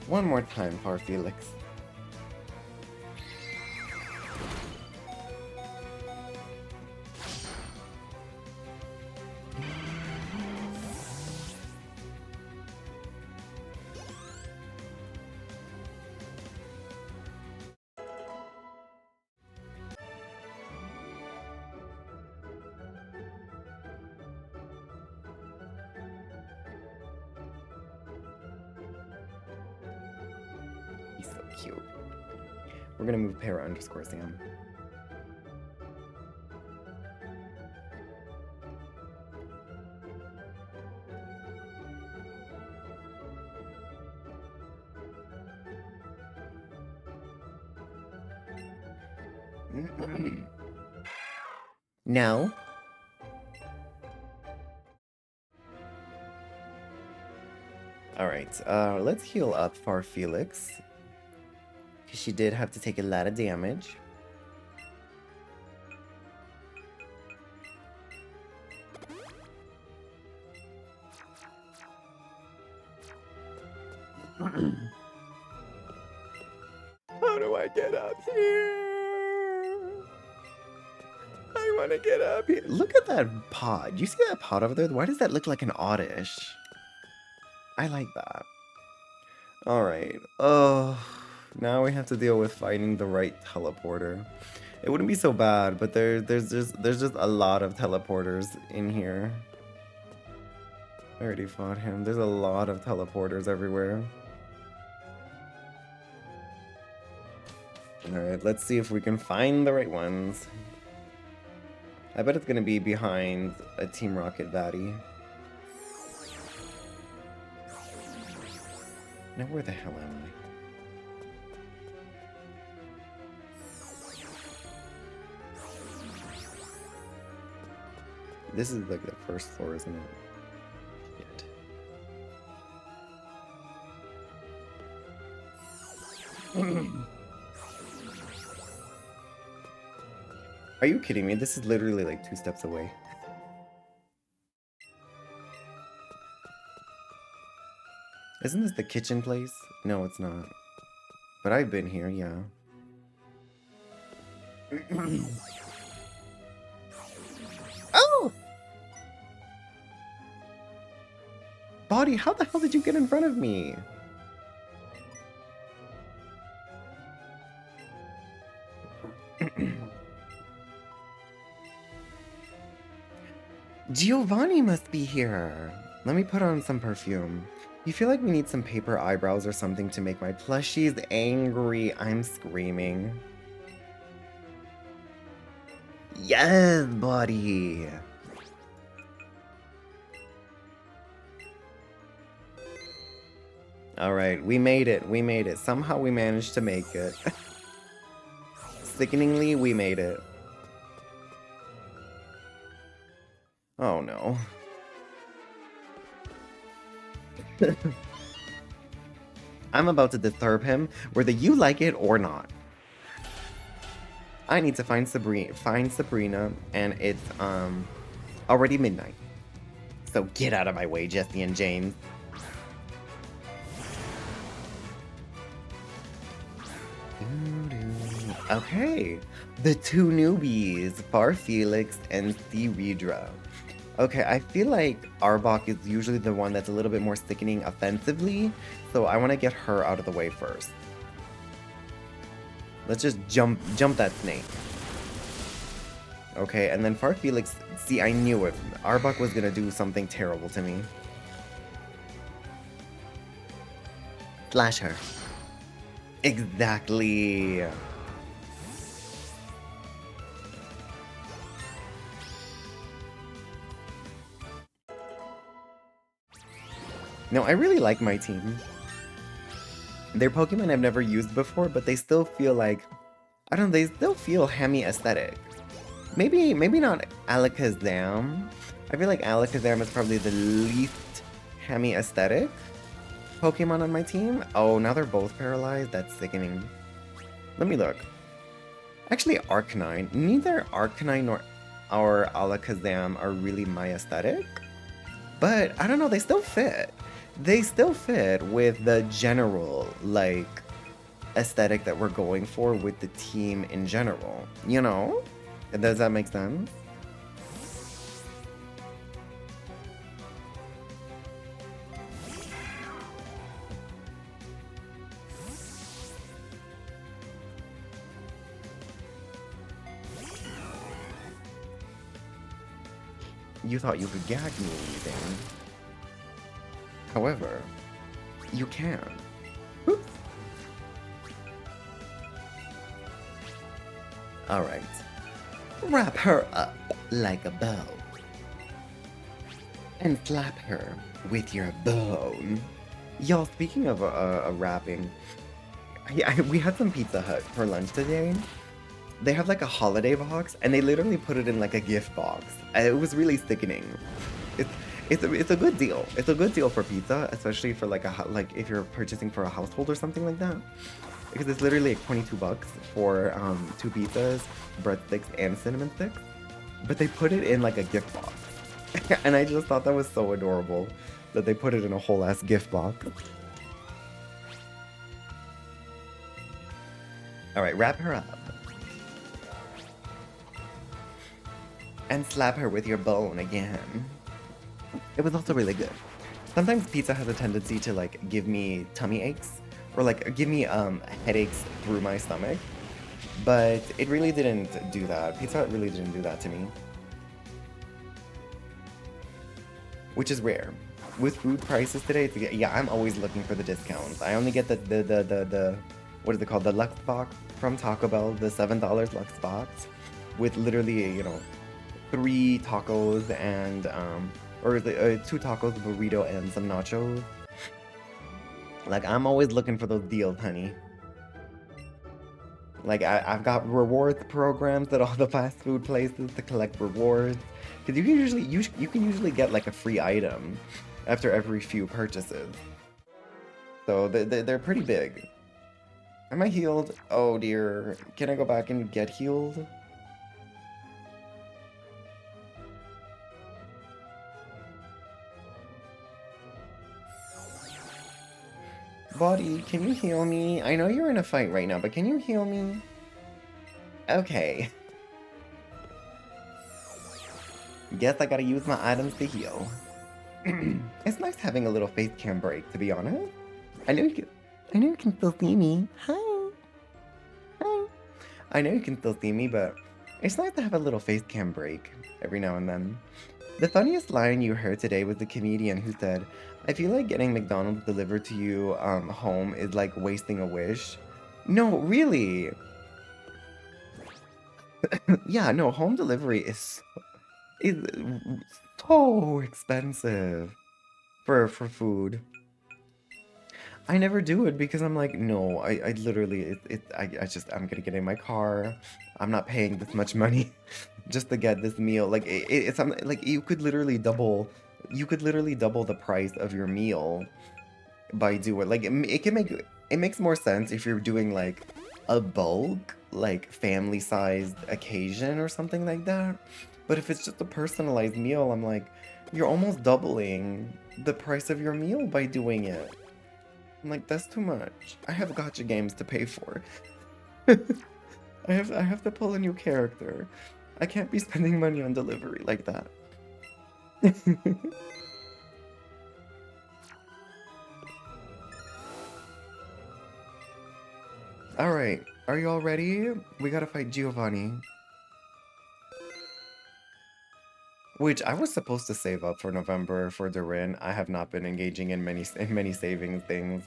One more time, Felix. He's so cute. We're gonna move Para_Sam. No. Alright, let's heal up Felix. Because she did have to take a lot of damage. How do I get up here? I want to get up here. Look at that pod. You see that pod over there? Why does that look like an oddish? I like that. Alright. Oh, now we have to deal with finding the right teleporter. It wouldn't be so bad, but there's just a lot of teleporters in here. I already fought him. There's a lot of teleporters everywhere. Alright, let's see if we can find the right ones. I bet it's gonna be behind a Team Rocket baddie. Now where the hell am I? This is like the first floor, isn't it? Shit. Are you kidding me? This is literally like 2 steps away. Isn't this the kitchen place? No, it's not. But I've been here, yeah. Oh! Body, how the hell did you get in front of me? Giovanni must be here. Let me put on some perfume. You feel like we need some paper eyebrows or something to make my plushies angry. I'm screaming. Yes, buddy. Alright, we made it. We made it. Somehow we managed to make it. Sickeningly, we made it. Oh no. I'm about to disturb him, whether you like it or not. I need to find Sabrina, and it's already midnight. So get out of my way, Jesse and James. Okay, the 2 newbies, Farfelix and Theredra. Okay, I feel like Arbok is usually the one that's a little bit more sickening offensively, so I want to get her out of the way first. Let's just jump that snake. Okay, and then Farfelix, see, I knew it. Arbok was gonna do something terrible to me. Slash her. Exactly. No, I really like my team. They're Pokemon I've never used before, but they still feel like, I don't know, they still feel Hemi aesthetic. Maybe not Alakazam. I feel like Alakazam is probably the least Hemi aesthetic Pokemon on my team. Oh, now they're both paralyzed? That's sickening. Let me look. Actually, Arcanine. Neither Arcanine nor Alakazam are really my aesthetic. But, I don't know, they still fit. They still fit with the general, like, aesthetic that we're going for with the team in general. You know? Does that make sense? You thought you could gag me, then. However, you can. Oops. Alright. Wrap her up like a bow. And slap her with your bone. Y'all, speaking of wrapping, we had some Pizza Hut for lunch today. They have like a holiday box, and they literally put it in like a gift box. It was really sickening. It's a good deal. It's a good deal for pizza, especially for like if you're purchasing for a household or something like that. Because it's literally like 22 bucks for 2 pizzas, breadsticks, and cinnamon sticks. But they put it in like a gift box. And I just thought that was so adorable that they put it in a whole ass gift box. Alright, wrap her up. And slap her with your bone again. It was also really good. Sometimes pizza has a tendency to like give me tummy aches or like give me headaches through my stomach, but it really didn't do that. Pizza Hut really didn't do that to me, which is rare. with food prices today, yeah, I'm always looking for the discounts. I only get the what is it called? The Lux box from Taco Bell, the $7 Lux box, with literally, you know, 3 tacos and or is it, 2 tacos, a burrito, and some nachos. Like, I'm always looking for those deals, honey. Like, I've got rewards programs at all the fast food places to collect rewards. Because you can usually get like a free item after every few purchases. So they're pretty big. Am I healed? Oh dear. Can I go back and get healed? Body, can you heal me? I know you're in a fight right now, but can you heal me? Okay. Guess I gotta use my items to heal. It's nice having a little face cam break, to be honest. I know you can still see me. Hi. Hi. I know you can still see me, but it's nice to have a little face cam break every now and then. The funniest line you heard today was the comedian who said, I feel like getting McDonald's delivered to you home is like wasting a wish. No, really. Yeah, no, home delivery is so expensive for food. I never do it because I'm like, no, I literally, I'm gonna get in my car. I'm not paying this much money just to get this meal. Like, like you could literally double the price of your meal by doing, like, it makes more sense if you're doing like a bulk, like family-sized occasion or something like that. But if it's just a personalized meal, I'm like, you're almost doubling the price of your meal by doing it. I'm like, that's too much. I have gacha games to pay for. I have to pull a new character. I can't be spending money on delivery like that. Alright, are you all ready? We gotta fight Giovanni. Which I was supposed to save up for November for Durin. I have not been engaging in many saving things.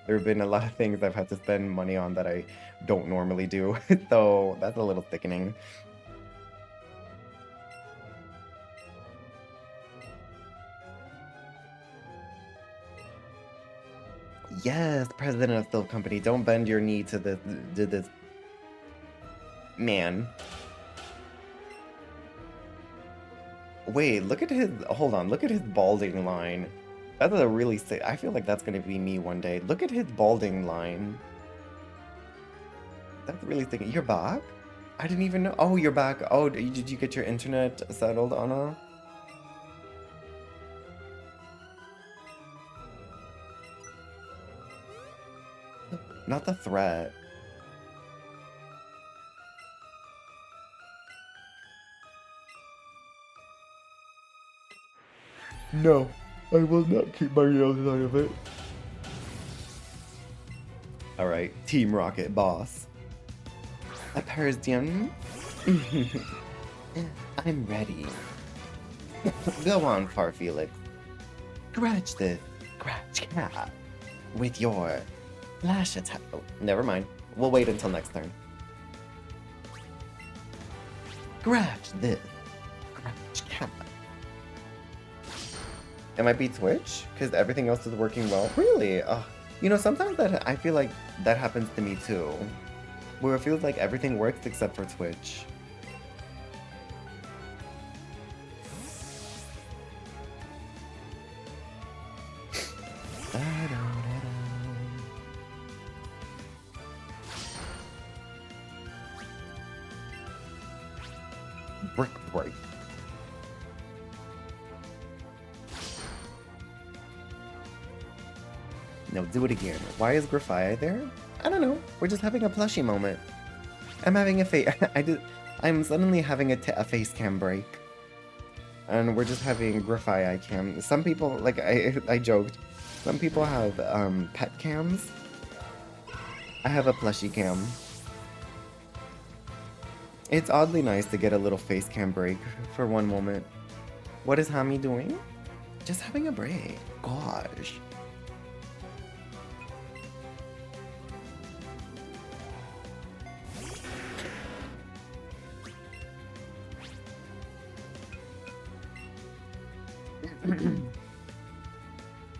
There have been a lot of things I've had to spend money on that I don't normally do, so that's a little sickening. Yes, president of Silph Company, don't bend your knee to this man. Wait, look at his, hold on, look at his balding line. That's a really sick, I feel like that's gonna be me one day. Look at his balding line. That's really sick. You're back? I didn't even know. Oh, you're back. Oh, did you get your internet settled, Anna? Not the threat. No, I will not keep my nose out of it. Alright, Team Rocket boss. A Persian? I'm ready. Go on, Farfelix. Scratch this scratch cat with your flash attack. Oh, never mind. We'll wait until next turn. Scratch this scratch cat. It might be Twitch, because everything else is working well. Really? You know, sometimes I feel like that happens to me too. Where it feels like everything works except for Twitch. Brick break. No, do it again. Why is Grafia there? I don't know. We're just having a plushie moment. I'm having a I'm suddenly having a face cam break. And we're just having Grafia cam. Some people, like, I joked. Some people have, pet cams. I have a plushie cam. It's oddly nice to get a little face cam break for one moment. What is Hami doing? Just having a break. gosh.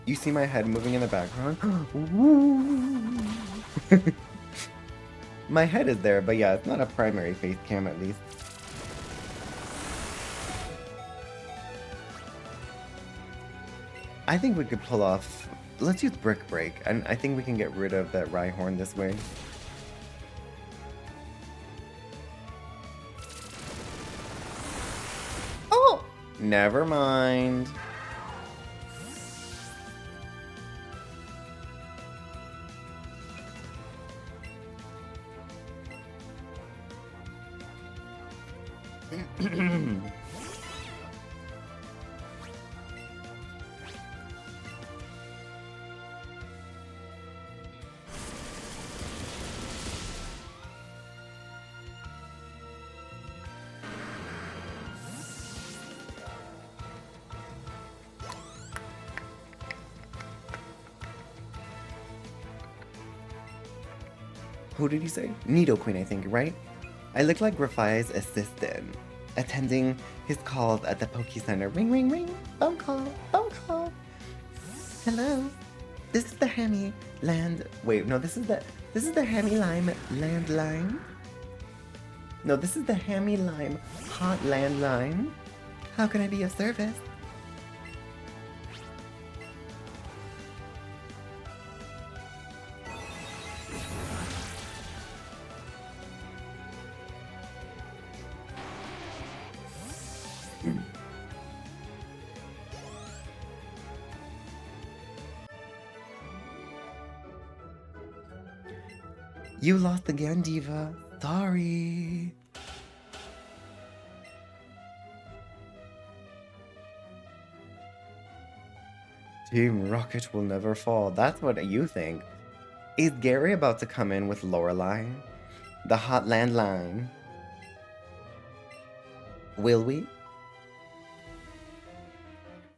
You see my head moving in the background? My head is there, but yeah, it's not a primary face cam at least. I think we could pull off... Let's use Brick Break, and I think we can get rid of that Rhyhorn this way. Oh! Never mind. Who did he say? Nidoqueen, I think, right? I look like Grafai's assistant, attending his calls at the Poke Center. Ring, ring, ring. Phone call, phone call. Hello. This is the Hammy Land. Wait, no, this is the Hammy Lime landline. No, this is the Hammy Lime hot landline. How can I be of service? You lost again, Diva. Sorry. Team Rocket will never fall. That's what you think. Is Gary about to come in with Lorelei? The hot landline? Will we?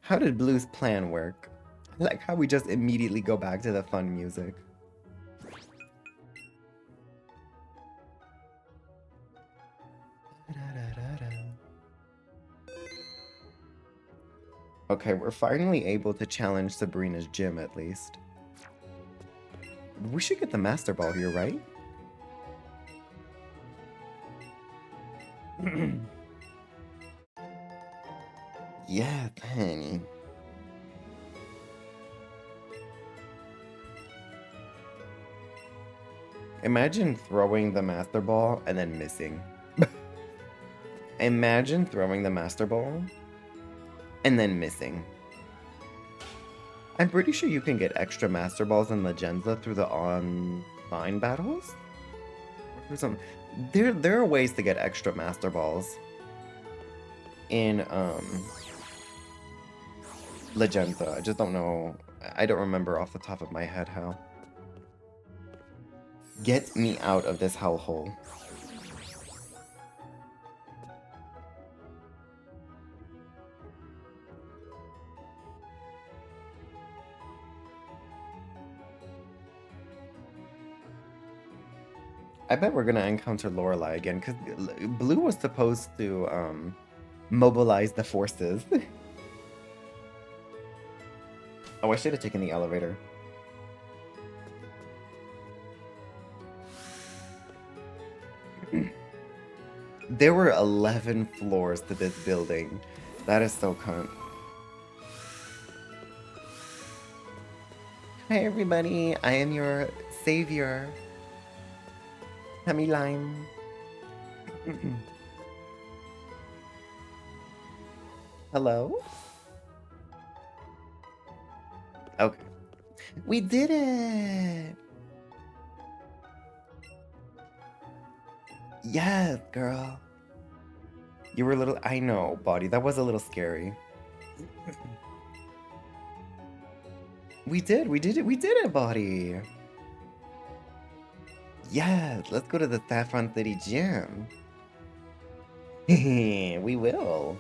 How did Blue's plan work? I like how we just immediately go back to the fun music. Okay, we're finally able to challenge Sabrina's gym at least. We should get the Master Ball here, right? Yeah, Penny. Imagine throwing the Master Ball and then missing. Imagine throwing the Master Ball and then missing. I'm pretty sure you can get extra Master Balls in Legenza through the online battles? There are ways to get extra Master Balls in Legenza. I just don't know. I don't remember off the top of my head how. Get me out of this hellhole. I bet we're gonna encounter Lorelei again, because Blue was supposed to mobilize the forces. Oh, I should have taken the elevator. There were 11 floors to this building. That is so cunt. Hi everybody, I am your savior. Hammy Lime. Hello? Okay. We did it! Yes, girl. You were a little... I know, Body. That was a little scary. We did it, Body. Yes, let's go to the Saffron City Gym. We will.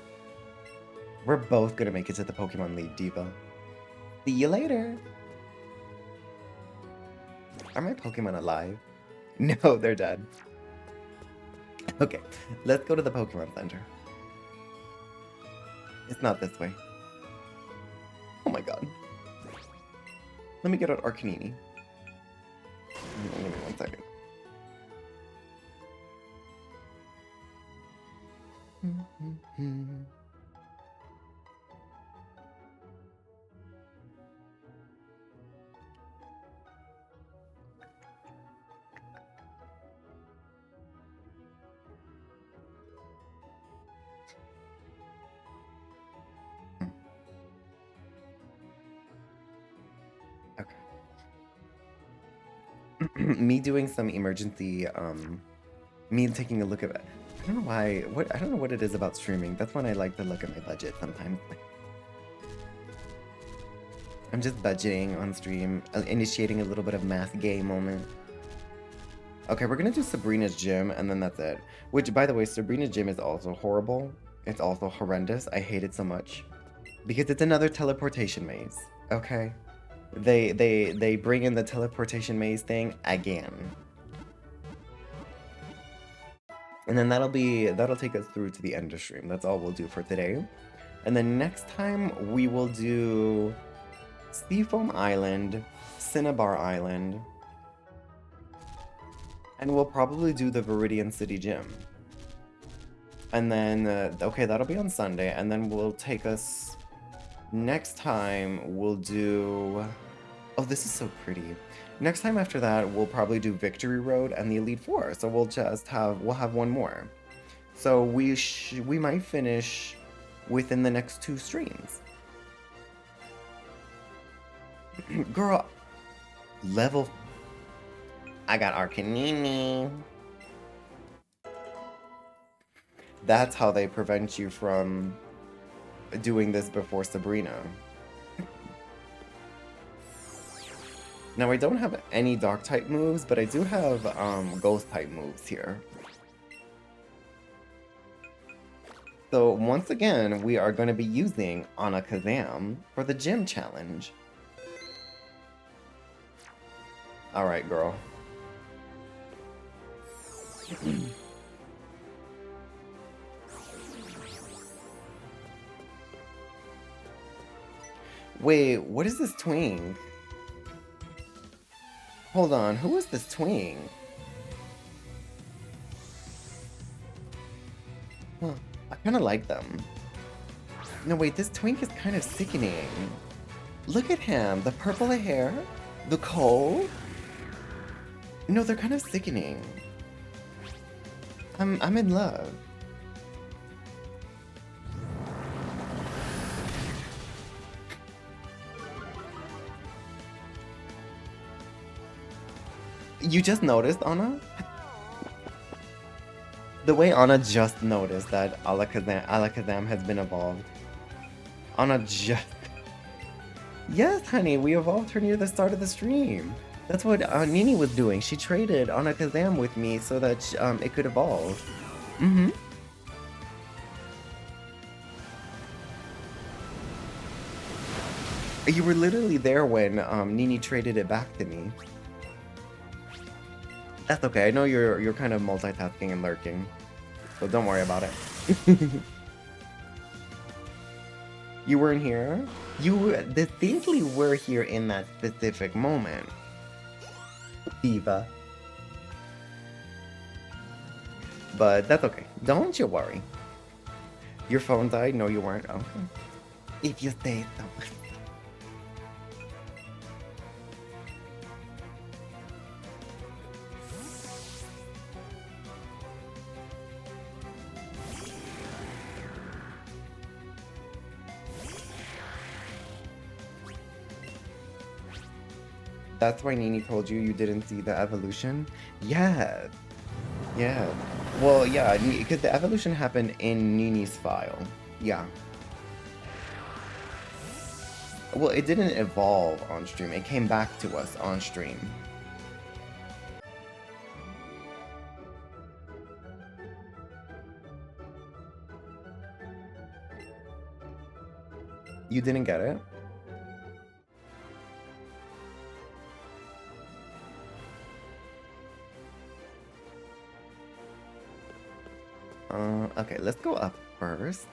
We're both gonna make it to the Pokemon League, Diva. See you later. Are my Pokemon alive? No, they're dead. Okay, let's go to the Pokemon Center. It's not this way. Oh my god. Let me get out Arcanini. Give me 1 second. Okay. Me doing some emergency, me taking a look at it. I don't know why, I don't know what it is about streaming. That's when I like to look at my budget sometimes. I'm just budgeting on stream, initiating a little bit of math game moment. Okay, we're gonna do Sabrina's gym, and then that's it. Which, by the way, Sabrina's gym is also horrible. It's also horrendous. I hate it so much. Because it's another teleportation maze, okay? They bring in the teleportation maze thing again. And then that'll take us through to the end of stream. That's all we'll do for today. And then next time we will do Seafoam Island, Cinnabar Island, and we'll probably do the Viridian City Gym. And then, okay, that'll be on Sunday, and then we'll take us, next time we'll do, oh, this is so pretty. Next time after that, we'll probably do Victory Road and the Elite Four, so we'll have one more. So we might finish within the next 2 streams. Girl, level, I got Arcanini. That's how they prevent you from doing this before Sabrina. Now, I don't have any Dark-type moves, but I do have Ghost-type moves here. So, once again, we are going to be using Alakazam for the Gym Challenge. Alright, girl. Wait, what is this twink? Hold on, who is this twink? Huh, I kind of like them. No, wait, this twink is kind of sickening. Look at him, the purple hair, the cold. No, they're kind of sickening. I'm in love. You just noticed, Anna? The way Anna just noticed that Alakazam has been evolved. Anna just... Yes, honey, we evolved her near the start of the stream. That's what Nini was doing. She traded Alakazam with me so that it could evolve. Mm-hmm. You were literally there when Nini traded it back to me. That's okay. I know you're kind of multitasking and lurking, so don't worry about it. You weren't here? You distinctly were here in that specific moment. Diva. But that's okay. Don't you worry. Your phone died? No, you weren't. Okay. If you say so. That's why Nini told you you didn't see the evolution? Yeah. Yeah. Well, yeah, because the evolution happened in Nini's file. Yeah. Well, it didn't evolve on stream. It came back to us on stream. You didn't get it? Okay, let's go up first.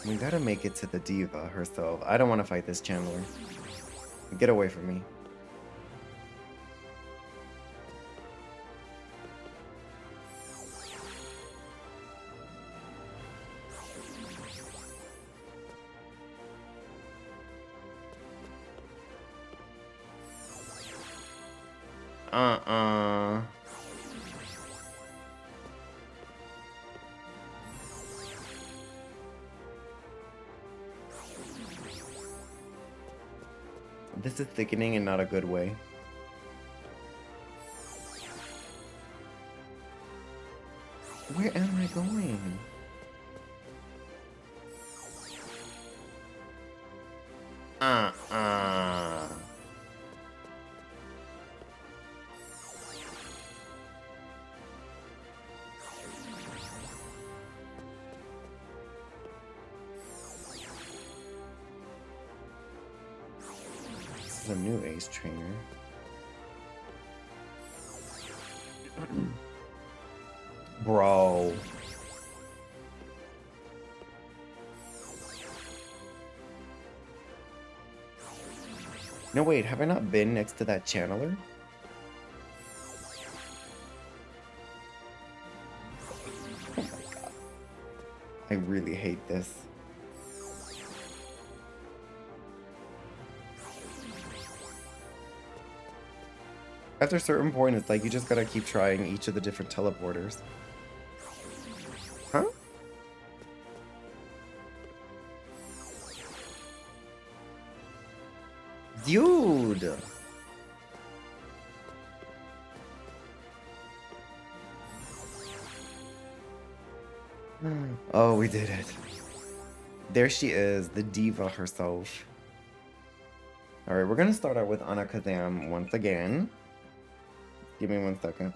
We gotta make it to the diva herself. I don't want to fight this channeler. Get away from me. Uh-uh. This is thickening in not a good way. Where am I going? Uh-uh. This is a new ace trainer. Bro. No, wait, have I not been next to that channeler? Oh my god. I really hate this. After a certain point, it's like you just gotta keep trying each of the different teleporters. Huh? Dude! Oh, we did it. There she is, the diva herself. Alright, we're gonna start out with Anakazam once again. Give me 1 second.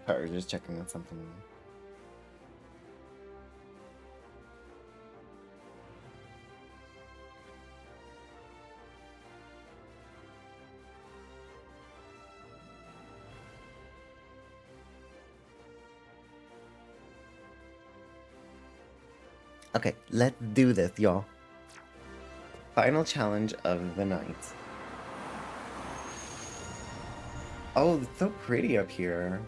Sorry, just checking on something. Okay, let's do this, y'all. Final challenge of the night. Oh, it's so pretty up here.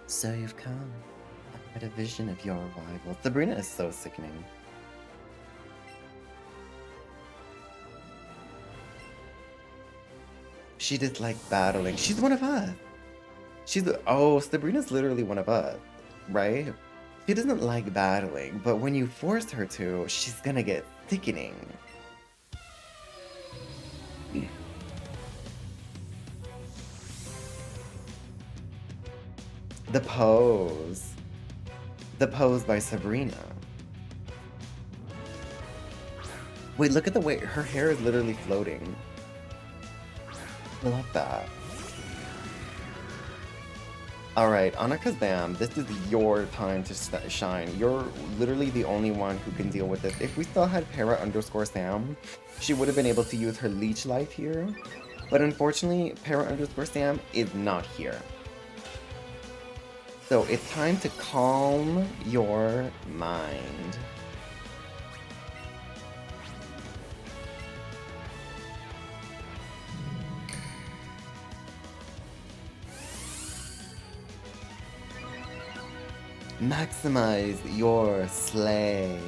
So you've come. I had a vision of your arrival. Sabrina is so sickening. She just like battling. She's one of us. Oh, Sabrina's literally one of us, right? She doesn't like battling, but when you force her to, she's gonna get sickening. The pose. The pose by Sabrina. Wait, look at the way her hair is literally floating. I love that. Alright, Anakazam, this is your time to shine. You're literally the only one who can deal with this. If we still had Para_Sam, she would have been able to use her leech life here. But unfortunately, Para_Sam is not here. So it's time to calm your mind. Maximize your slay.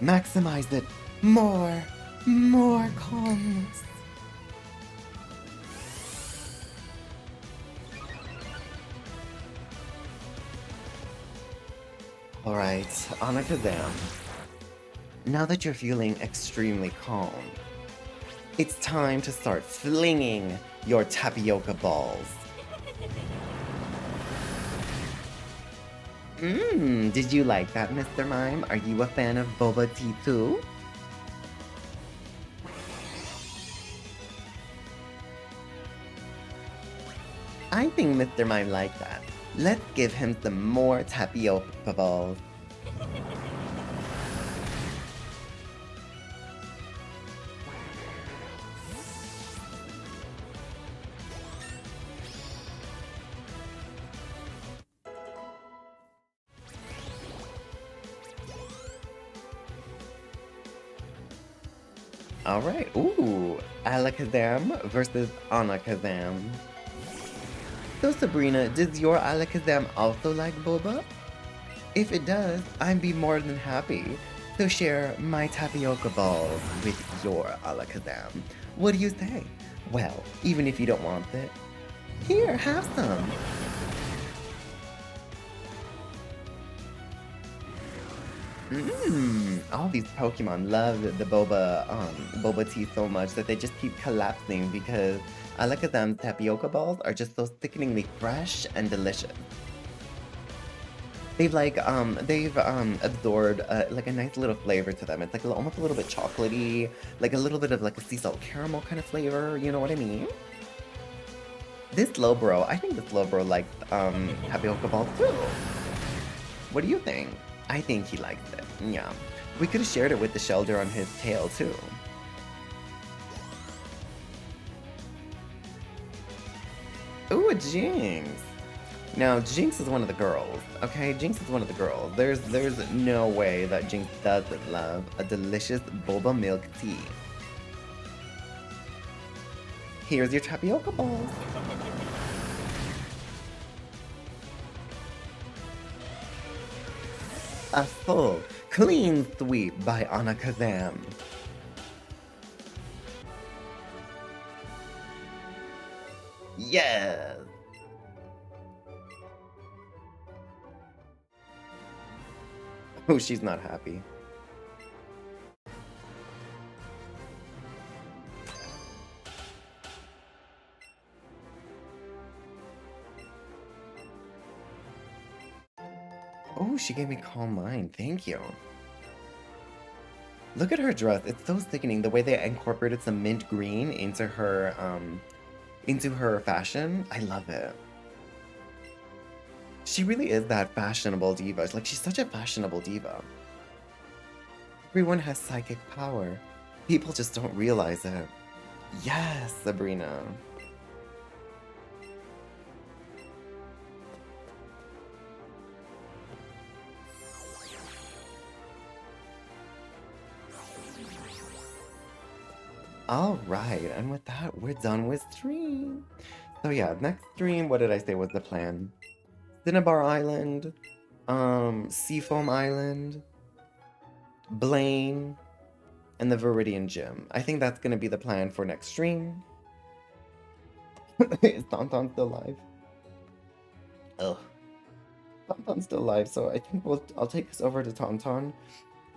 Maximize it. More calmness. Alright, Anakazam. Now that you're feeling extremely calm, it's time to start flinging your tapioca balls. Did you like that, Mr. Mime? Are you a fan of boba tea too? I think Mr. Mime liked that. Let's give him some more tapioca balls. Alright, ooh, Alakazam versus Anakazam. So Sabrina, does your Alakazam also like boba? If it does, I'd be more than happy to share my tapioca balls with your Alakazam. What do you say? Well, even if you don't want it, here, have some. All these Pokemon love the boba tea so much that they just keep collapsing because Alakazam's tapioca balls are just so sickeningly fresh and delicious. They've absorbed like a nice little flavor to them. It's like almost a little bit chocolatey, like a little bit of like a sea salt caramel kind of flavor. You know what I mean? This Slowbro, I think the Slowbro likes tapioca balls too. What do you think? I think he likes it. Yeah. We could have shared it with the shelter on his tail too. Ooh, a Jinx. Now, Jinx is one of the girls, okay? Jinx is one of the girls. There's no way that Jinx doesn't love a delicious boba milk tea. Here's your tapioca balls. A full, clean sweep by Anakazam. Yes! Oh, she's not happy. Oh, she gave me Calm Mind. Thank you. Look at her dress. It's so sickening. The way they incorporated some mint green into her fashion. I love it. She really is that fashionable diva. Like, she's such a fashionable diva. Everyone has psychic power. People just don't realize it. Yes, Sabrina. Alright, and with that, we're done with stream. So yeah, next stream, what did I say was the plan? Cinnabar Island, Seafoam Island, Blaine, and the Viridian Gym. I think that's gonna be the plan for next stream. Is Tauntaun still live? Ugh. Tauntaun's still live, so I think I'll take us over to Tauntaun.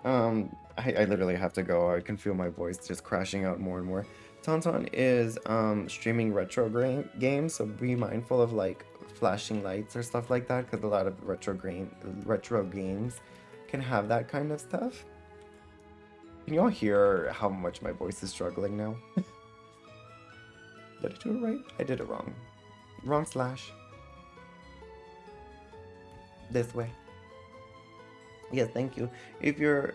I literally have to go. I can feel my voice just crashing out more and more. Tauntaun is streaming retro games, so be mindful of like flashing lights or stuff like that, because a lot of retro games can have that kind of stuff. Can y'all hear how much my voice is struggling now? Did I do it right? I did it wrong. Wrong slash. This way. Yes, thank you. If you're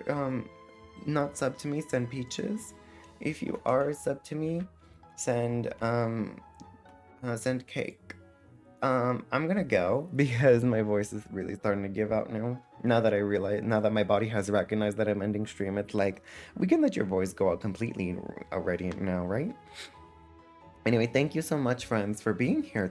not sub to me, send peaches. If you are sub to me, send send cake. I'm gonna go because my voice is really starting to give out now. Now that my body has recognized that I'm ending stream, it's like, we can let your voice go out completely already now, right? Anyway, thank you so much, friends, for being here